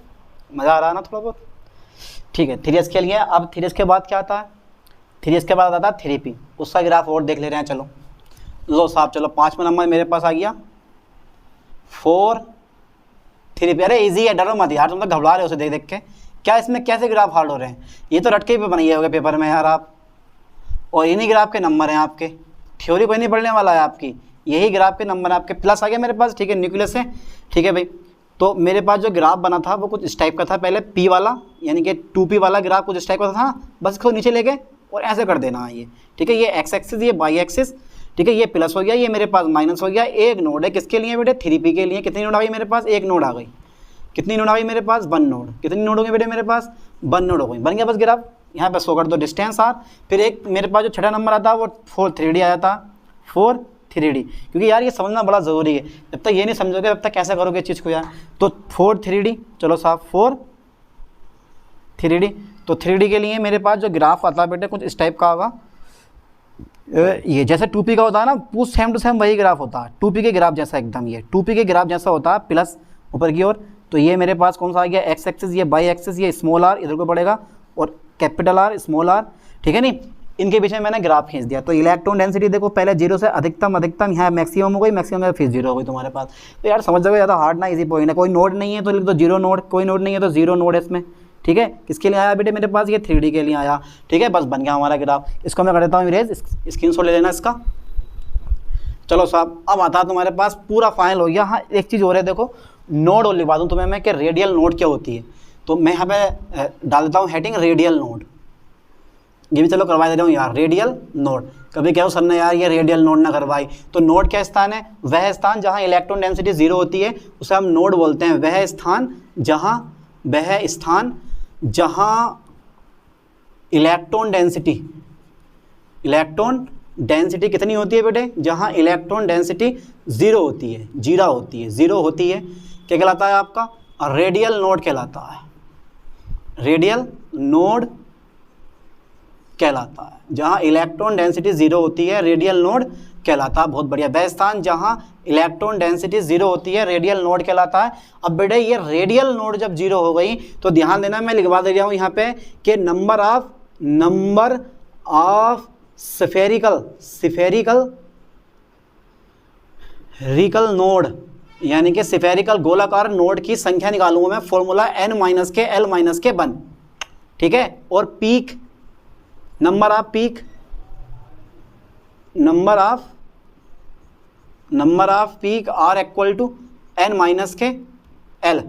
मज़ा आ रहा है ना थोड़ा बहुत, ठीक है। 3s के लिए, अब 3s के बाद क्या आता है, 3s के बाद आता है 3p, उसका ग्राफ और देख ले रहे हैं। चलो लो साहब, चलो 5वां नंबर मेरे पास आ गया 4 3p। अरे इजी है, डरो मत यार, तुम तो घबरा रहे हो उसे देख देख के। क्या इसमें कैसे ग्राफ हार्ड हो रहे हैं, ये तो रटके पे बनाइए होगा पेपर में यार आप, और इन्हीं ग्राफ के नंबर हैं आपके, थ्योरी कोई नहीं पढ़ने वाला है आपकी, यही ग्राफ के नंबर है आपके। प्लस आ गया मेरे पास, ठीक है, न्यूक्लियस है, ठीक है भाई। तो मेरे पास जो ग्राफ बना था वो कुछ इस टाइप का था, पहले p वाला यानी कि 2p वाला ग्राफ कुछ इस टाइप का था, बस इसको नीचे लेके और ऐसे कर देना है ये, ठीक है। ये x एक्सिस, ये y एक्सिस, ठीक है। ये प्लस हो गया, ये मेरे पास माइनस हो गया। एक नोड है किसके लिए बेटे, 3p के लिए। कितनी नोड आ गई मेरे पास, एक नोड आ गई। कितनी नोड आ गई मेरे पास, 1 नोड। कितनी नोड हो गई बेटे मेरे पास, 1 नोड हो गई। बन गया बस ग्राफ, यहाँ पे शो कर दो डिस्टेंस r। फिर एक मेरे पास जो छठा नंबर आता है वो 4 3d आया था, 4 3d, क्योंकि यार ये समझना बड़ा ज़रूरी है। जब तक ये नहीं समझोगे तब तक कैसे करोगे इस चीज़ को यार। तो 4 3d, चलो साहब 4 3d। तो 3d के लिए मेरे पास जो ग्राफ आता है बेटे कुछ इस टाइप का होगा। ये जैसे 2p का होता है ना, वो सेम टू सेम वही ग्राफ होता है, 2p के ग्राफ जैसा एकदम। ये 2p के ग्राफ जैसा होता है, प्लस ऊपर की ओर। तो ये मेरे पास कौन सा आ गया, x एक्सिस, ये y एक्सिस, ये स्मॉल r इधर को पड़ेगा, और कैपिटल R स्मॉल r, ठीक है। नहीं, इनके पीछे मैंने ग्राफ खींच दिया। तो इलेक्ट्रॉन डेंसिटी देखो, पहले 0 से अधिकतम, अधिकतम यहाँ मैक्सिमम हो गई, मैक्सिमम में फिर 0 हो गई तुम्हारे पास। तो यार समझ जाओगे, ज़्यादा हार्ड ना, इजी पॉइंट है। कोई नोड नहीं है तो लिख दो 0 नोड, कोई नोड नहीं है तो 0 नोड है इसमें, ठीक है। किसके लिए आया बेटे मेरे पास, ये 3d के लिए आया, ठीक है। बस बन गया हमारा ग्राफ। इसको मैं कर देता हूँ इरेज, स्क्रीनशॉट ले लेना इसका। चलो साहब, अब आता है तुम्हारे पास पूरा फाइनल हो गया। हाँ, एक चीज़ हो रही है, देखो नोड और लिखवा दूँ तुम्हें मैं कि रेडियल नोड क्या होती है। तो मैं यहाँ पे डाल देता हूँ हेडिंग रेडियल नोड, ये भी चलो करवा दे रहा हूँ यार, रेडियल नोड। कभी कहो सर ने यार ये रेडियल नोड ना करवाई, तो नोड क्या स्थान है, वह स्थान जहाँ इलेक्ट्रॉन डेंसिटी 0 होती है उसे हम नोड बोलते हैं। वह स्थान जहाँ इलेक्ट्रॉन डेंसिटी कितनी होती है बेटे, जहाँ इलेक्ट्रॉन डेंसिटी 0 होती है, 0 होती है, क्या कहलाता है आपका, रेडियल नोड कहलाता है। रेडियल नोड कहलाता है, जहाँ इलेक्ट्रॉन डेंसिटी 0 होती है, रेडियल नोड कहलाता है। बहुत बढ़िया। वह स्थान जहां इलेक्ट्रॉन डेंसिटी 0 होती है रेडियल नोड कहलाता है। अब बेटे ये रेडियल नोड जब 0 हो गई तो ध्यान देना, मैं लिखवा दे रहा हूं यहाँ पे कि नंबर ऑफ स्फेरिकल नोड, यानी कि स्फेरिकल गोलाकार नोड की संख्या निकालूंगा मैं, फॉर्मूला n माइनस के l माइनस के 1, ठीक है। और peak, number of peak are equal to n minus के l,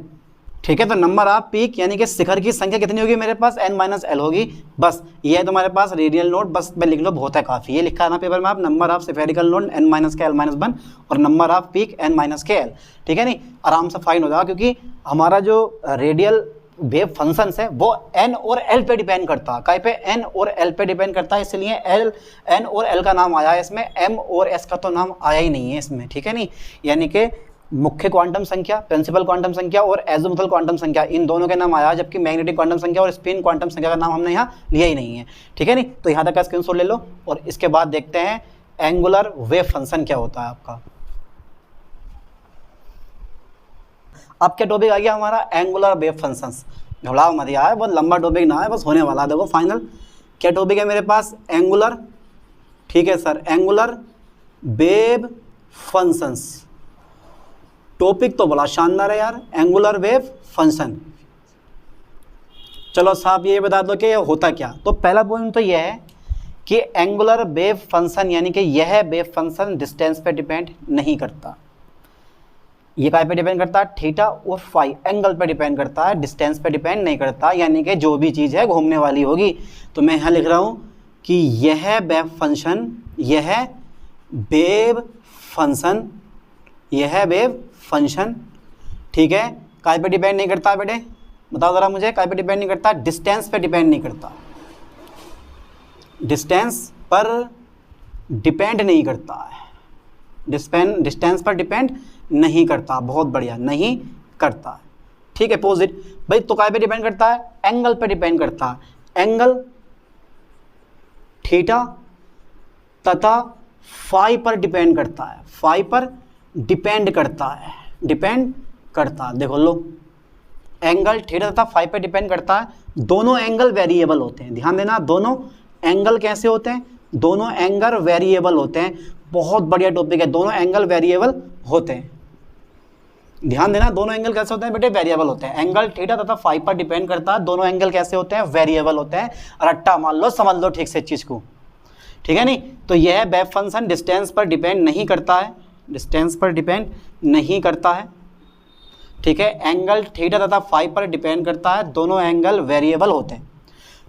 ठीक है। तो नंबर ऑफ पीक यानी कि शिखर की संख्या कितनी होगी मेरे पास, n माइनस l होगी। बस ये है तुम्हारे पास रेडियल नोड, बस मैं लिख लो, बहुत है काफ़ी। ये लिखा है ना पेपर में आप, number of spherical node n minus के l माइनस 1 और number of peak n minus के l, ठीक है। नहीं आराम से फाइन हो जाएगा, क्योंकि हमारा जो रेडियल वेव फंक्शंस है वो n और l पे डिपेंड करता है। कहीं पे n और l पे डिपेंड करता है, इसलिए n और l का नाम आया है इसमें, m और s का तो नाम आया ही नहीं है इसमें, ठीक है। नहीं यानी कि मुख्य क्वांटम संख्या, प्रिंसिपल क्वांटम संख्या और एज़ोमुथल क्वांटम संख्या, इन दोनों के नाम आया, जबकि मैग्नेटिक क्वांटम संख्या और स्पिन क्वांटम संख्या का नाम हमने यहाँ लिया ही नहीं है, ठीक है। नहीं तो यहाँ तक का स्क्रीनशॉट ले लो और इसके बाद देखते हैं एंगुलर वेव फंक्शन क्या होता है आपका। अब क्या टॉपिक आ गया हमारा, एंगुलर वेव फंक्शंस। घबराओ मत यार, बहुत लंबा टॉपिक ना है, बस होने वाला है। देखो फाइनल क्या टॉपिक है मेरे पास, एंगुलर, ठीक है sir, angular wave functions. Topic तो बड़ा शानदार है यार, एंगुलर वेव फंक्शन। चलो साहब ये बता दो कि ये होता क्या। तो पहला पॉइंट तो यह है कि एंगुलर वेव फंक्शन यानी कि यह वेव फंक्शन डिस्टेंस पे डिपेंड नहीं करता। ये काय पे डिपेंड करता है, थीटा और फाई एंगल पे डिपेंड करता है, डिस्टेंस पे डिपेंड नहीं करता। यानी कि जो भी चीज़ है घूमने वाली होगी। तो मैं यहाँ लिख रहा हूँ कि यह वेव फंक्शन, ठीक है, काय पे डिपेंड नहीं करता बेटे, बताओ ज़रा मुझे, काय पे डिपेंड नहीं करता, डिस्टेंस पे डिपेंड नहीं करता, डिस्टेंस पर डिपेंड नहीं करता है, डिस्टेंस पर डिपेंड नहीं करता। बहुत बढ़िया, नहीं करता, ठीक है। पोजिट भाई तो काय पे डिपेंड करता है, एंगल पे डिपेंड करता है, एंगल थीटा तथा फाई पर डिपेंड करता है, फाई पर डिपेंड करता है, देखो लो, एंगल थीटा तथा फाई पे डिपेंड करता है। दोनों एंगल वेरिएबल होते हैं, ध्यान देना, दोनों एंगल कैसे होते हैं, दोनों एंगल वेरिएबल होते हैं। बहुत बढ़िया टॉपिक है, दोनों एंगल वेरिएबल होते हैं, ध्यान देना, दोनों एंगल कैसे होते हैं बेटे, वेरिएबल होते हैं। एंगल थीटा तथा फाई पर डिपेंड करता है, दोनों एंगल कैसे होते हैं, वेरिएबल होते हैं। रट्टा मान लो, समझ लो ठीक से चीज को, ठीक है। नहीं तो यह वेव फंक्शन डिस्टेंस पर डिपेंड नहीं करता है, डिस्टेंस पर डिपेंड नहीं करता है, ठीक है। एंगल थीटा तथा फाई पर डिपेंड करता है, दोनों एंगल वेरिएबल होते हैं।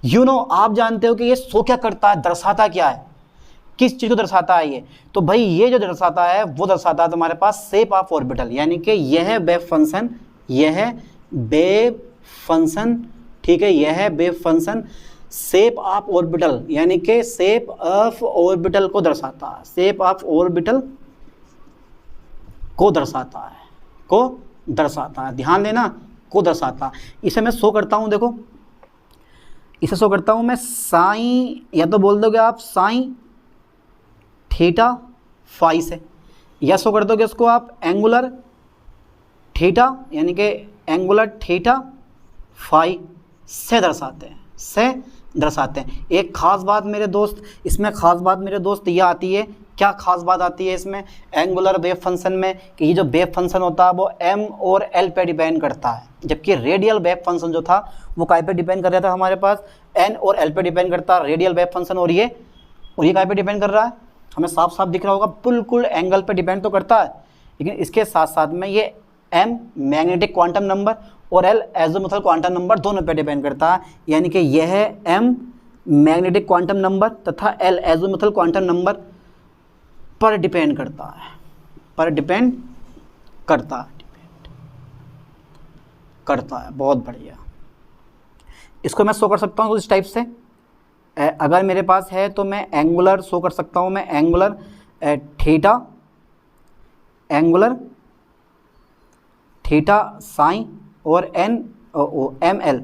यू नो आप जानते हो कि ये शो क्या करता है, दर्शाता क्या है, किस चीज़ को दर्शाता है ये, तो भाई ये जो दर्शाता है वो दर्शाता है तुम्हारे पास शेप ऑफ ऑर्बिटल, यानी कि यह वेव फंक्शन, ठीक है, यह wave function shape of orbital यानी कि शेप ऑफ ऑर्बिटल को दर्शाता है, शेप ऑफ ऑर्बिटल को दर्शाता है, ध्यान देना, को दर्शाता है। इसे मैं शो करता हूँ, देखो इसे शो करता हूँ मैं साइन, या तो बोल दोगे आप साइन थीटा फाई से, या शो कर दोगे इसको आप एंगुलर थीटा यानी कि एंगुलर थीटा फाई से दर्शाते हैं। एक खास बात मेरे दोस्त, इसमें खास बात मेरे दोस्त ये आती है, क्या खास बात आती है इसमें एंगुलर वेव फंक्शन में, कि ये जो वेव फंक्शन होता है वो m और l पे डिपेंड करता है, जबकि रेडियल वेव फंक्शन जो था वो काय पे डिपेंड कर रहा था, हमारे पास n और l पे डिपेंड करता है रेडियल वेव फंक्शन, और ये काय पे डिपेंड कर रहा है, हमें साफ साफ दिख रहा होगा, बिल्कुल एंगल पे डिपेंड तो करता है, लेकिन इसके साथ साथ में ये m मैग्नेटिक क्वांटम नंबर और l एज़ोमुथल क्वांटम नंबर दोनों पे डिपेंड करता है। यानी कि यह m मैग्नेटिक क्वांटम नंबर तथा l एज़ोमुथल क्वांटम नंबर पर डिपेंड करता है, बहुत बढ़िया। इसको मैं शो कर सकता हूँ इस टाइप से, अगर मेरे पास है तो मैं एंगुलर शो कर सकता हूँ, मैं एंगुलर थीटा साइन और एम एल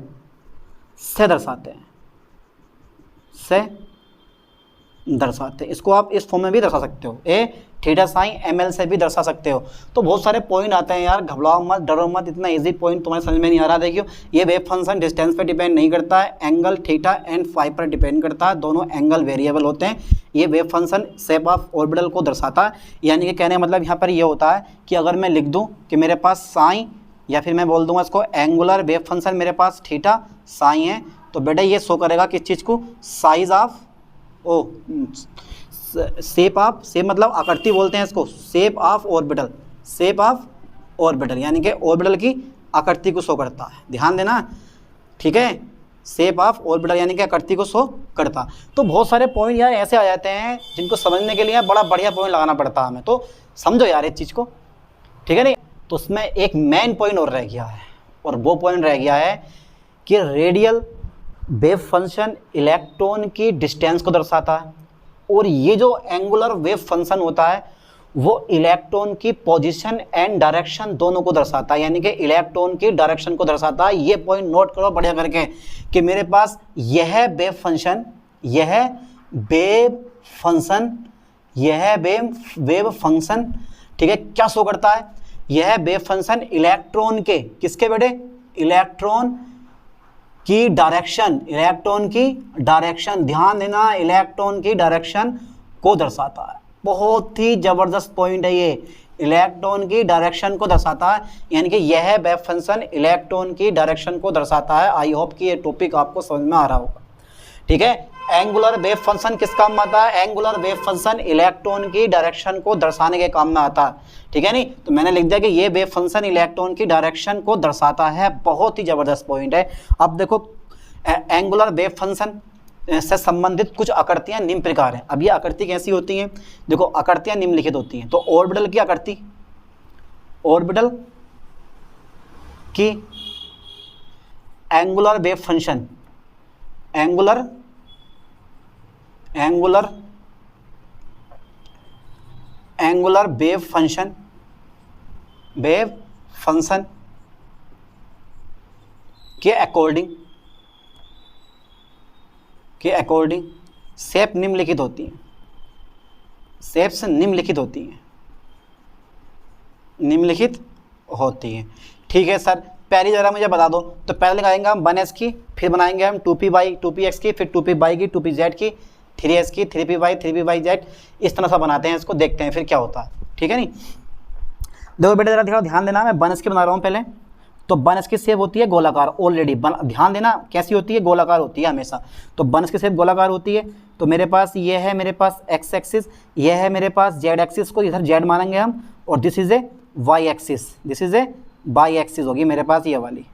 से दर्शाते हैं। इसको आप इस फॉर्म में भी दर्शा सकते हो, ए थीटा साइन ml से भी दर्शा सकते हो। तो बहुत सारे पॉइंट आते हैं यार, घबराओ मत, डरो मत, इतना इजी पॉइंट तुम्हारे समझ में नहीं आ रहा। देखियो ये वेव फंक्शन डिस्टेंस पे डिपेंड नहीं करता है, एंगल थीटा एंड फाई पर डिपेंड करता है, दोनों एंगल वेरिएबल होते हैं। ये wave function shape of orbital को दर्शाता है, यानी कि कहने का मतलब यहाँ पर ये होता है कि अगर मैं लिख दूँ कि मेरे पास साइन, या फिर मैं बोल दूंगा इसको एंगुलर वेव फंक्शन मेरे पास थीटा साइन है, तो बेटा ये शो करेगा किस चीज़ को, size of shape of, shape मतलब आकृति बोलते हैं इसको, shape of orbital, shape of orbital यानी कि ऑर्बिटल की आकृति को शो करता है, ध्यान देना, ठीक है। शेप ऑफ ऑर्बिटल यानी कि आकृति को शो करता। तो बहुत सारे पॉइंट यार ऐसे आ जाते हैं जिनको समझने के लिए बड़ा बढ़िया पॉइंट लगाना पड़ता है हमें, तो समझो यार इस चीज़ को, ठीक है नहीं। तो उसमें एक मेन पॉइंट और रह गया है, और वो पॉइंट रह गया है कि रेडियल वेव फंक्शन इलेक्ट्रॉन की डिस्टेंस को दर्शाता है, और ये जो एंगुलर वेव फंक्शन होता है वो इलेक्ट्रॉन की पोजीशन एंड डायरेक्शन दोनों को दर्शाता है, यानी कि इलेक्ट्रॉन की डायरेक्शन को दर्शाता है। ये पॉइंट नोट करो बढ़िया करके कि मेरे पास यह वेव फंक्शन, यह वेव फंक्शन, यह वेव फंक्शन, ठीक है, क्या शो करता है, यह वेव फंक्शन इलेक्ट्रॉन के, किसके बेटे, इलेक्ट्रॉन की डायरेक्शन, इलेक्ट्रॉन की डायरेक्शन, ध्यान देना, इलेक्ट्रॉन की डायरेक्शन को दर्शाता है। बहुत ही जबरदस्त पॉइंट है ये, इलेक्ट्रॉन की डायरेक्शन को दर्शाता है, यानी कि यह वेव फंक्शन इलेक्ट्रॉन की डायरेक्शन को दर्शाता है। आई होप कि ये टॉपिक आपको समझ में आ रहा होगा, ठीक है। एंगुलर वेव फंक्शन किस काम में आता है, एंगुलर वेव फंक्शन इलेक्ट्रॉन की डायरेक्शन को दर्शाने के काम में आता है, ठीक है नहीं। तो मैंने लिख दिया कि ये वेव फंक्शन इलेक्ट्रॉन की डायरेक्शन को दर्शाता है, बहुत ही जबरदस्त पॉइंट है। अब देखो एंगुलर वेव फंक्शन से संबंधित कुछ आकृतियां निम्न प्रकार हैं। अब ये आकृति कैसी होती हैं, देखो आकृतियां निम्नलिखित होती हैं। तो ऑर्बिटल की आकृति, ऑर्बिटल की angular wave function, angular wave function, wave function के अकॉर्डिंग शेप निम्नलिखित होती हैं, शेप्स निम्नलिखित होती हैं, निम्नलिखित होती हैं, ठीक है सर। पहली जरा मुझे बता दो, तो पहले लगाएंगे हम 1s की, फिर बनाएंगे हम 2p/2px की, फिर 2p/y की, 2pz की, 3s की, 3py, 3pz, इस तरह से बनाते हैं इसको, देखते हैं फिर क्या होता है, ठीक है नहीं। देखो बेटा जरा ध्यान देना, मैं 1s की बना रहा हूँ पहले। तो 1s की शेप होती है गोलाकार, ऑलरेडी ध्यान देना कैसी होती है, गोलाकार होती है हमेशा। तो 1s की शेप गोलाकार होती है। तो मेरे पास ये है, मेरे पास x एक्सिस, ये है मेरे पास z एक्सिस, को इधर z मानेंगे हम, और this is A y axis, this is A y axis होगी मेरे पास ये वाली,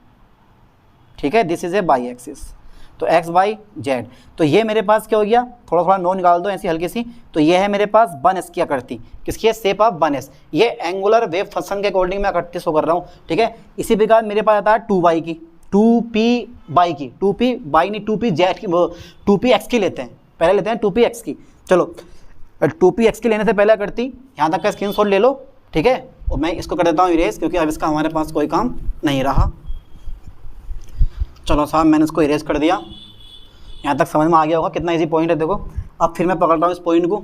ठीक है, this is A y axis. तो x y z, तो ये मेरे पास क्या हो गया, थोड़ा थोड़ा नो निकाल दो ऐसी हल्की सी। तो ये है मेरे पास 1s की आकृति, किसकी है, शेप ऑफ 1s, ये एंगुलर वेव फंक्शन के अकॉर्डिंग मैं आकृति शो कर रहा हूँ, ठीक है। इसी प्रकार मेरे पास आता है 2y की, 2py की, 2py नहीं 2pz की, 2px की लेते हैं, पहले लेते हैं 2px की। चलो 2px की लेने से पहले आकृति यहाँ तक का स्क्रीनशॉट ले लो, ठीक है, और मैं इसको कर देता हूँ इरेज, क्योंकि अब इसका हमारे पास कोई काम नहीं रहा। चलो साहब मैंने इसको इरेज कर दिया, यहाँ तक समझ में आ गया होगा कितना इजी पॉइंट है। देखो अब फिर मैं पकड़ता हूँ इस पॉइंट को,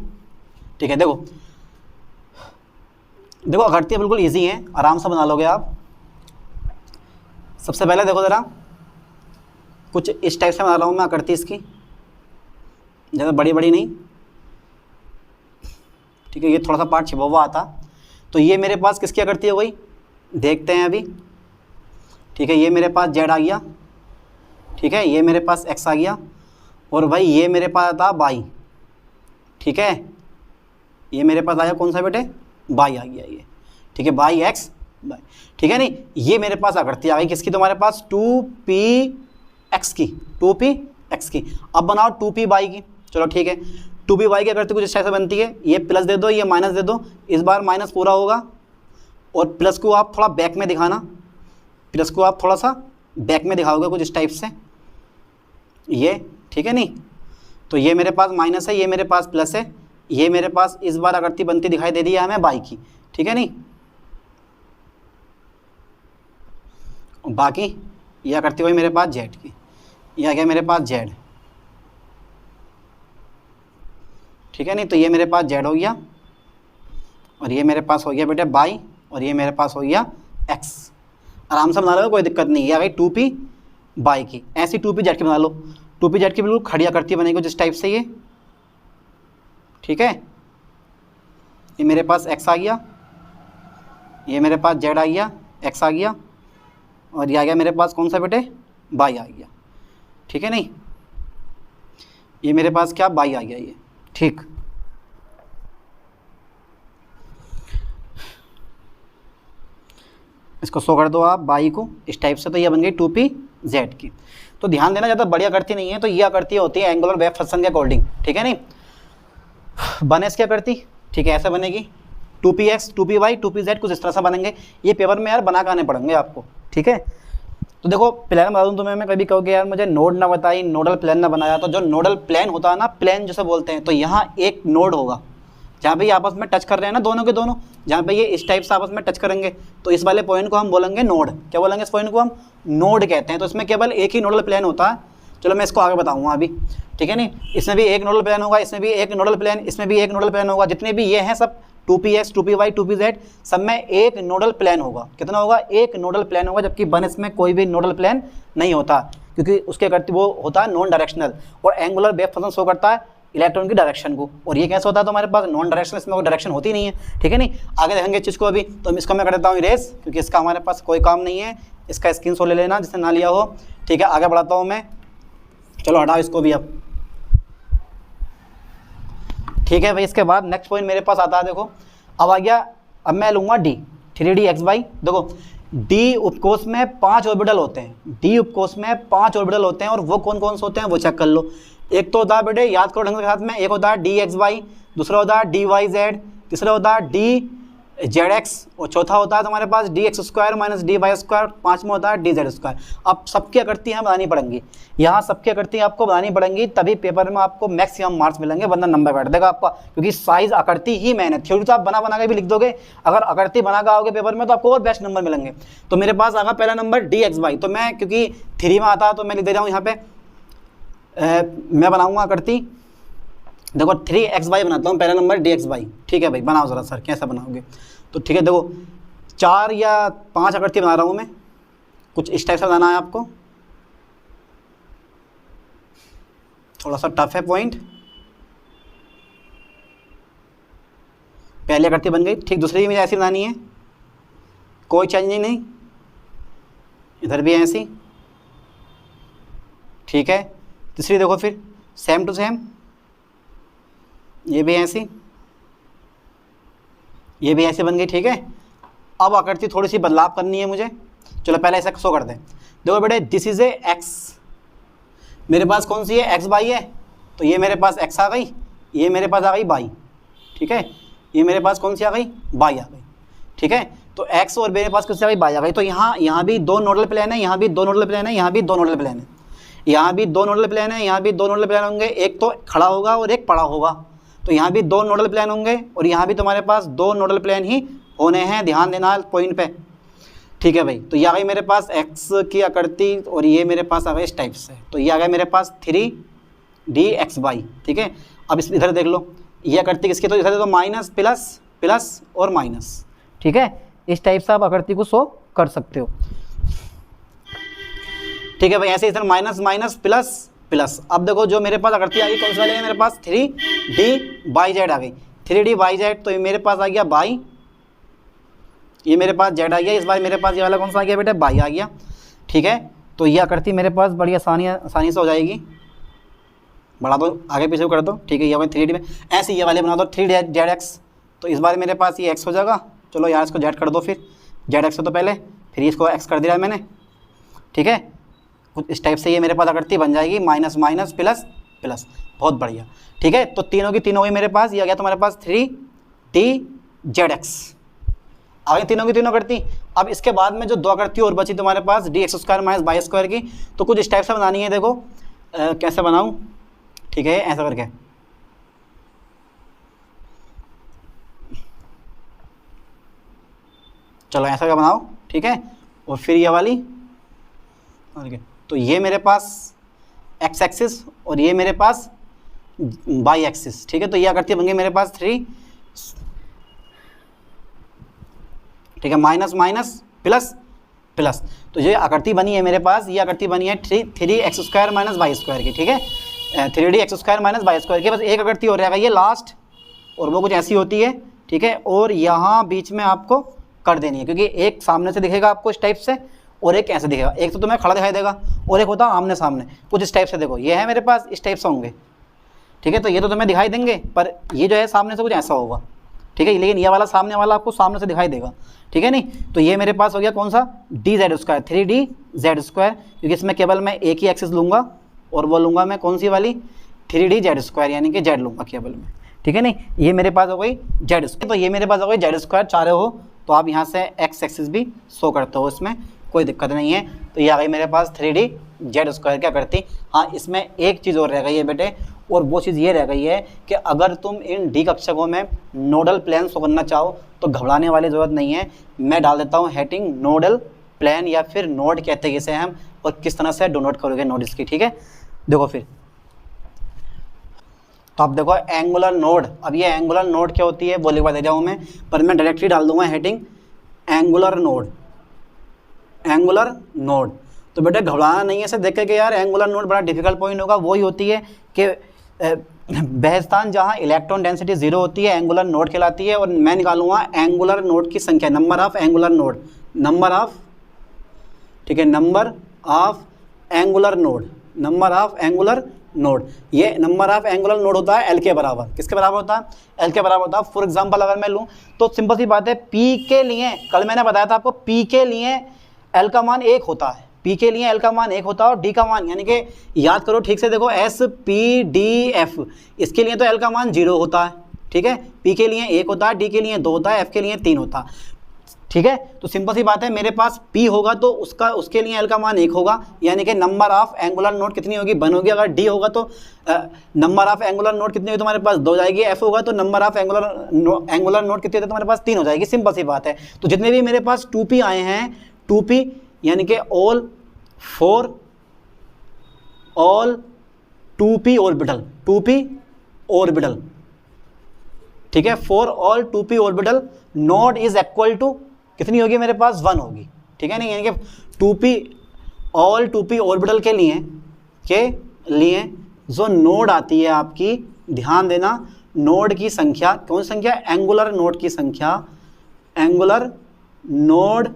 ठीक है। देखो आकृतियाँ बिल्कुल इजी हैं, आराम से बना लोगे आप। सबसे पहले देखो ज़रा, कुछ इस टाइप से बना रहा हूँ मैं आकृति इसकी, ज़्यादा बड़ी बड़ी नहीं, ठीक है। ये थोड़ा सा पार्ट छिपा हुआ आता। तो ये मेरे पास किसकी आकृति है, वही देखते हैं अभी, ठीक है। ये मेरे पास z आ गया, ठीक है, ये मेरे पास x आ गया, और भाई ये मेरे पास आता y, ठीक है, ये मेरे पास आया कौन सा बेटे, y आ गया ये, ठीक है, y x y, ठीक है नहीं। ये मेरे पास आकृति आ गई किसकी, तुम्हारे पास 2px की, 2px की। अब बनाओ 2py की, चलो ठीक है। 2py की आकृति कुछ इस टाइप से बनती है, ये प्लस दे दो, ये माइनस दे दो, इस बार माइनस पूरा होगा, और प्लस को आप थोड़ा बैक में दिखाना, प्लस को आप थोड़ा सा बैक में दिखाओगे कुछ इस टाइप से, ये ठीक है नहीं। तो ये मेरे पास माइनस है, ये मेरे पास प्लस है, ये मेरे पास इस बार आकृति बनती दिखाई दे रही है हमें बाई की, ठीक है नहीं। बाकी ये आकृति हुई मेरे पास जेड की, ये आ गया मेरे पास जेड, ठीक है नहीं, तो ये मेरे पास जेड हो गया और ये मेरे पास हो गया बेटे बाई और ये मेरे पास हो गया एक्स। आराम से बना लो, कोई दिक्कत नहीं है। आ गई 2p बाई की, ऐसी 2p जेड की बना लो। 2p जेड की बिल्कुल खड़ी आकृति बनेगी जिस टाइप से ये, ठीक है। ये मेरे पास x आ गया, ये मेरे पास z आ गया, x आ गया और ये आ गया मेरे पास कौन सा बेटे y आ गया, ठीक है नहीं। ये मेरे पास क्या y आ गया ये, ठीक। इसको शो कर दो आप y को इस टाइप से, तो ये बन गई 2p z की। तो ध्यान देना, ज़्यादा बड़ी आकृति नहीं है, तो ये आकृति होती है एंगुलर वेव फंक्शन के अकॉर्डिंग, ठीक है नहीं। बने इसकी आकृति, ठीक है, ऐसे बनेगी 2px 2py 2pz कुछ इस तरह से बनेंगे। ये पेपर में यार बना के आने पड़ेंगे आपको, ठीक है। तो देखो प्लान बता दूँ तुम्हें, मैं कभी कहोगे यार मुझे नोड ना बताई, नोडल प्लान ना बनाया, तो जो नोडल प्लान होता है ना, प्लान जैसे बोलते हैं, तो यहाँ एक नोड होगा जहाँ पे ये आपस में टच कर रहे हैं ना दोनों के दोनों, जहाँ पे ये इस टाइप से आपस में टच करेंगे, तो इस वाले पॉइंट को हम बोलेंगे नोड। क्या बोलेंगे इस पॉइंट को हम नोड कहते हैं। तो इसमें केवल एक ही नोडल प्लान होता है। चलो मैं इसको आगे बताऊंगा अभी, ठीक है नहीं। इसमें भी एक नोडल प्लान होगा, इसमें भी एक नोडल प्लान, इसमें भी एक नोडल प्लान होगा। जितने भी ये हैं सब 2px 2py 2pz सब में एक नोडल प्लान होगा। कितना होगा? एक नोडल प्लान होगा। जबकि वन इसमें कोई भी नोडल प्लान नहीं होता, क्योंकि उसके करते वो होता है नॉन डायरेक्शनल, और एंगुलर वेव फंक्शन शो करता है इलेक्ट्रॉन की डायरेक्शन को। और ये कैसे होता है? तो हमारे पास नॉन डायरेक्शनल, इसमें कोई डायरेक्शन होती नहीं है, ठीक है नहीं। आगे देखेंगे इस चीज़ को अभी। तो इसका मैं कर देता हूँ इरेज, क्योंकि इसका हमारे पास कोई काम नहीं है। इसका स्क्रीनशॉट ले लेना जिसने ना लिया हो, ठीक है। आगे बढ़ाता हूँ मैं, चलो हटाओ इसको भी अब, ठीक है भाई। इसके बाद नेक्स्ट पॉइंट मेरे पास आता है, देखो अब आ गया। अब मैं लूँगा डी 3D XY। देखो डी उपकोष में 5 ऑर्बिटल होते हैं, डी उपकोष में 5 ऑर्बिटल होते हैं, और वो कौन कौन से होते हैं वो चेक कर लो। एक तो होता है बेटे, याद करो ढंग के साथ में, एक होता है DXY, दूसरा होता है DYZ, तीसरा होता है DZX, और चौथा होता है तुम्हारे पास DX² - DY², पाँचवा होता है DZ²। अब सबकी आकृति यहाँ बनानी पड़ेंगी, यहाँ सबकी आकृति आपको बनानी पड़ेंगी, तभी पेपर में आपको मैक्सिमम मार्क्स मिलेंगे, वरना नंबर बैठ देगा आपका। क्योंकि साइज आकृति ही मैंने, थ्योरी तो आप बना बना के भी लिख दोगे, अगर आकृति बना के आओगे पेपर में तो आपको और बेस्ट नंबर मिलेंगे। तो मेरे पास आगा पहला नंबर DXY, तो मैं क्योंकि 3 में आता है तो मैं लिख दे रहा हूँ यहाँ पे। मैं बनाऊँगा आकृति, देखो 3XY बनाता हूँ, पहला नंबर DXY, ठीक है भाई। बनाओ ज़रा सर, कैसा बनाओगे? तो ठीक है, देखो 4 या 5 आकृति बना रहा हूँ मैं, कुछ इस टाइप से बनाना है आपको। थोड़ा सा टफ है पॉइंट। पहली आकृति बन गई, ठीक। दूसरी भी मुझे ऐसी बनानी है, कोई चेंजिंग नहीं, इधर भी ऐसी, ठीक है। तीसरी देखो फिर सेम टू सेम, ये भी ऐसी, ये भी ऐसे बन गई, ठीक है। अब आकृति थोड़ी सी बदलाव करनी है मुझे। चलो पहले ऐसा शो कर दें। देखो बेटे दिस इज ए एक्स, मेरे पास कौन सी है? XY है, तो ये मेरे पास x आ गई, ये मेरे पास आ गई y, ठीक है। ये मेरे पास कौन सी आ गई? y आ गई, ठीक है। तो x और मेरे पास किससे आ गई? y आ गई। तो यहाँ भी 2 नोडल प्लेन है, यहाँ भी 2 नोडल प्लेन है, यहाँ भी 2 नोडल प्लेन है, यहाँ भी 2 नोडल प्लेन है, यहाँ भी 2 नोडल प्लेन होंगे। एक तो खड़ा होगा और एक पड़ा होगा, तो यहाँ भी 2 नोडल प्लेन होंगे, और यहाँ भी तुम्हारे पास 2 नोडल प्लेन ही होने हैं। ध्यान देना पॉइंट पे, ठीक है भाई। तो ये आ गई मेरे पास x की आकृति, और ये मेरे पास आ गई इस टाइप से। तो ये आ गया मेरे पास 3DXY, ठीक है। अब इस इधर देख लो, ये आकृति किसकी? तो इधर देखो माइनस प्लस प्लस और माइनस, ठीक है। इस टाइप से आप आकृति को शो कर सकते हो, ठीक है भाई। ऐसे इधर माइनस माइनस प्लस प्लस। अब देखो जो मेरे पास आकृति आ गई कौन सी वाली है? मेरे पास 3DYZ आ गई, 3DYZ। तो ये मेरे पास आ गया बाई, ये मेरे पास Z आ गया। इस बार मेरे पास ये वाला कौन सा आ गया बेटा? बाई आ गया, ठीक है। तो ये आकृति मेरे पास बड़ी आसानी से हो जाएगी। बढ़ा दो, आगे पीछे कर दो, ठीक है। ये 3D में ऐसे ये वाले बना दो 3ZX। तो इस बार मेरे पास ये x हो जाएगा। चलो यार इसको Z कर दो, फिर ZX तो पहले, फिर इसको x कर दिया है मैंने, ठीक है। कुछ इस टाइप से ये मेरे पास आकृति बन जाएगी, माइनस माइनस प्लस प्लस, बहुत बढ़िया, ठीक है। तो तीनों की तीनों ही मेरे पास, ये आ गया तुम्हारे पास 3DZX, आ गई तीनों की तीनों आकृति। अब इसके बाद में जो 2 आकृति और बची तुम्हारे पास DX² - Y² की, तो कुछ इस टाइप से बनानी है। देखो कैसे बनाऊं, ठीक है, ऐसा करके। चलो ऐसा क्या बनाओ, ठीक है। और फिर ये वाली, तो ये मेरे पास x एक्सिस और ये मेरे पास बाई एक्सिस, ठीक है। तो ये आकृति बन गई मेरे पास 3, ठीक है, माइनस माइनस प्लस प्लस, तो ये आकृति बनी है मेरे पास, ये आकृति बनी है 3x² माइनस वाई स्क्वायर की, ठीक है, 3D(x² माइनस वाई स्क्वायर की। बस एक आकृति हो रहेगा ये लास्ट, और वो कुछ ऐसी होती है, ठीक है। और यहाँ बीच में आपको कर देनी है, क्योंकि एक सामने से दिखेगा आपको इस टाइप से, और एक ऐसे दिखेगा, एक तो तुम्हें खड़ा दिखाई देगा और एक होता है आमने सामने, कुछ इस टाइप से। देखो ये है मेरे पास, इस टाइप से होंगे, ठीक है। तो ये तो तुम्हें दिखाई देंगे, पर ये जो है सामने से कुछ ऐसा होगा, ठीक है। लेकिन ये वाला सामने वाला आपको सामने से दिखाई देगा, ठीक है नहीं। तो ये मेरे पास हो गया कौन सा, dz², 3dz², क्योंकि इसमें केवल मैं एक ही एक्सिस लूँगा, और वो लूँगा मैं कौन सी वाली, 3dz², यानी कि z लूँगा केवल मैं, ठीक है नहीं। ये मेरे पास हो गई z², तो ये मेरे पास हो गई z², चाह हो तो आप यहाँ से x एक्सिस भी शो करते हो, इसमें कोई दिक्कत नहीं है। तो ये आ गई मेरे पास 3dz² क्या करती। हाँ, इसमें एक चीज़ और रह गई है बेटे, और वो चीज़ ये रह गई है कि अगर तुम इन डी कक्षकों में नोडल प्लेन शो करना चाहो तो घबराने वाली ज़रूरत नहीं है। मैं डाल देता हूँ हेडिंग नोडल प्लेन, या फिर नोड कहते हैं इसे हम, और किस तरह से डोनोट करोगे नोड इसकी, ठीक है। देखो फिर, तो अब देखो एंगुलर नोड, अब ये एंगुलर नोड क्या होती है वो लिखवा दे जाऊँ मैं, पर मैं डायरेक्टली डाल दूंगा heading angular node, angular node. तो बेटा घबराना नहीं है इसे देख के यार एंगुलर नोड बड़ा डिफिकल्ट पॉइंट होगा। वही होती है कि वह स्थान जहाँ इलेक्ट्रॉन डेंसिटी 0 होती है एंगुलर नोड कहलाती है, और मैं निकालूंगा एंगुलर नोड की संख्या, number of angular node, number of, ठीक है, number of angular node, number of angular node. ये नंबर ऑफ एंगुलर नोड होता है एल के बराबर, किसके बराबर होता है, एल के बराबर होता है। फॉर एग्जांपल अगर मैं लूँ तो सिंपल सी बात है, पी के लिए कल मैंने बताया था आपको, पी के लिए एल का मान 1 होता है, पी के लिए एल का मान 1 होता है, और डी का मान, यानी कि याद करो ठीक से, देखो एस पी डी एफ, इसके लिए तो एल का मान 0 होता है, ठीक है, पी के लिए 1 होता है, डी के लिए 2 होता है, एफ के लिए 3 होता है, ठीक है। तो सिंपल सी बात है, मेरे पास पी होगा तो उसके लिए एल का मान 1 होगा, यानी कि नंबर ऑफ एंगुलर नोड कितनी होगी, 1 होगी। अगर डी होगा तो नंबर ऑफ एंगुलर नोड कितनी होगी तुम्हारे पास, 2 जाएगी। एफ होगा तो नंबर ऑफ एंगुलर नोड कितनी होती है तुम्हारे पास, 3 हो जाएगी। सिंपल सी बात है। तो जितने भी मेरे पास 2p आए हैं, 2p यानी कि all 2p orbital, 2p orbital, ठीक है, for all 2p orbital node is equal to कितनी होगी मेरे पास, 1 होगी, ठीक है नहीं। यानी कि 2p ऑल 2p ऑर्बिटल के लिए जो नोड आती है आपकी, ध्यान देना, नोड की संख्या, कौन सी संख्या, एंगुलर नोड की संख्या, एंगुलर नोड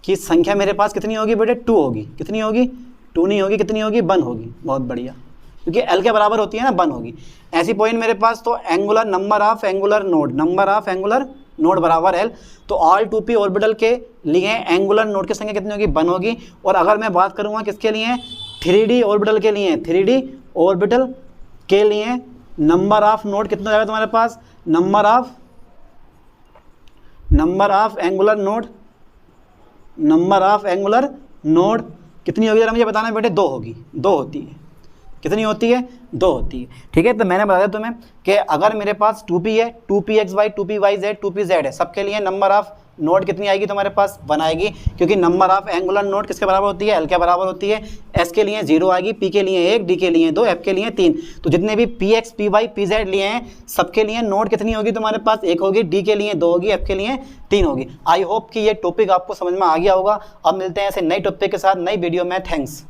की संख्या मेरे पास कितनी होगी बेटे, 2 होगी। कितनी होगी, 2 नहीं होगी, कितनी होगी, 1 होगी। बहुत बढ़िया, क्योंकि एल के बराबर होती है ना, 1 होगी। ऐसी पॉइंट मेरे पास, तो angular number of angular node, number of angular node बराबर एल। तो ऑल 2p ऑर्बिटल के लिए एंगुलर नोड की संख्या कितनी होगी, 1 होगी। और अगर मैं बात करूँगा किसके लिए, 3d ऑर्बिटल के लिए, 3d ऑर्बिटल के लिए नंबर ऑफ नोड कितना जाएगा तुम्हारे पास, number of angular node, number of angular node कितनी होगी जरा मुझे बताना बेटे, 2 होगी, 2 होती है। कितनी होती है, 2 होती है, ठीक है। तो मैंने बताया तुम्हें कि अगर मेरे पास 2p है, 2pxy, 2pyz, 2pz है, सबके लिए नंबर ऑफ नोड कितनी आएगी तुम्हारे पास, 1 आएगी, क्योंकि नंबर ऑफ एंगुलर नोड किसके बराबर होती है, एल के बराबर होती है। एस के लिए 0 आएगी, पी के लिए 1, डी के लिए 2, एफ के लिए 3। तो जितने भी px, py, pz लिए हैं, सबके लिए नोड कितनी होगी तुम्हारे पास, 1 होगी, डी के लिए 2 होगी, एफ के लिए 3 होगी। आई होप कि ये टॉपिक आपको समझ में आ गया होगा। अब मिलते हैं ऐसे नई टॉपिक के साथ नई वीडियो में। थैंक्स।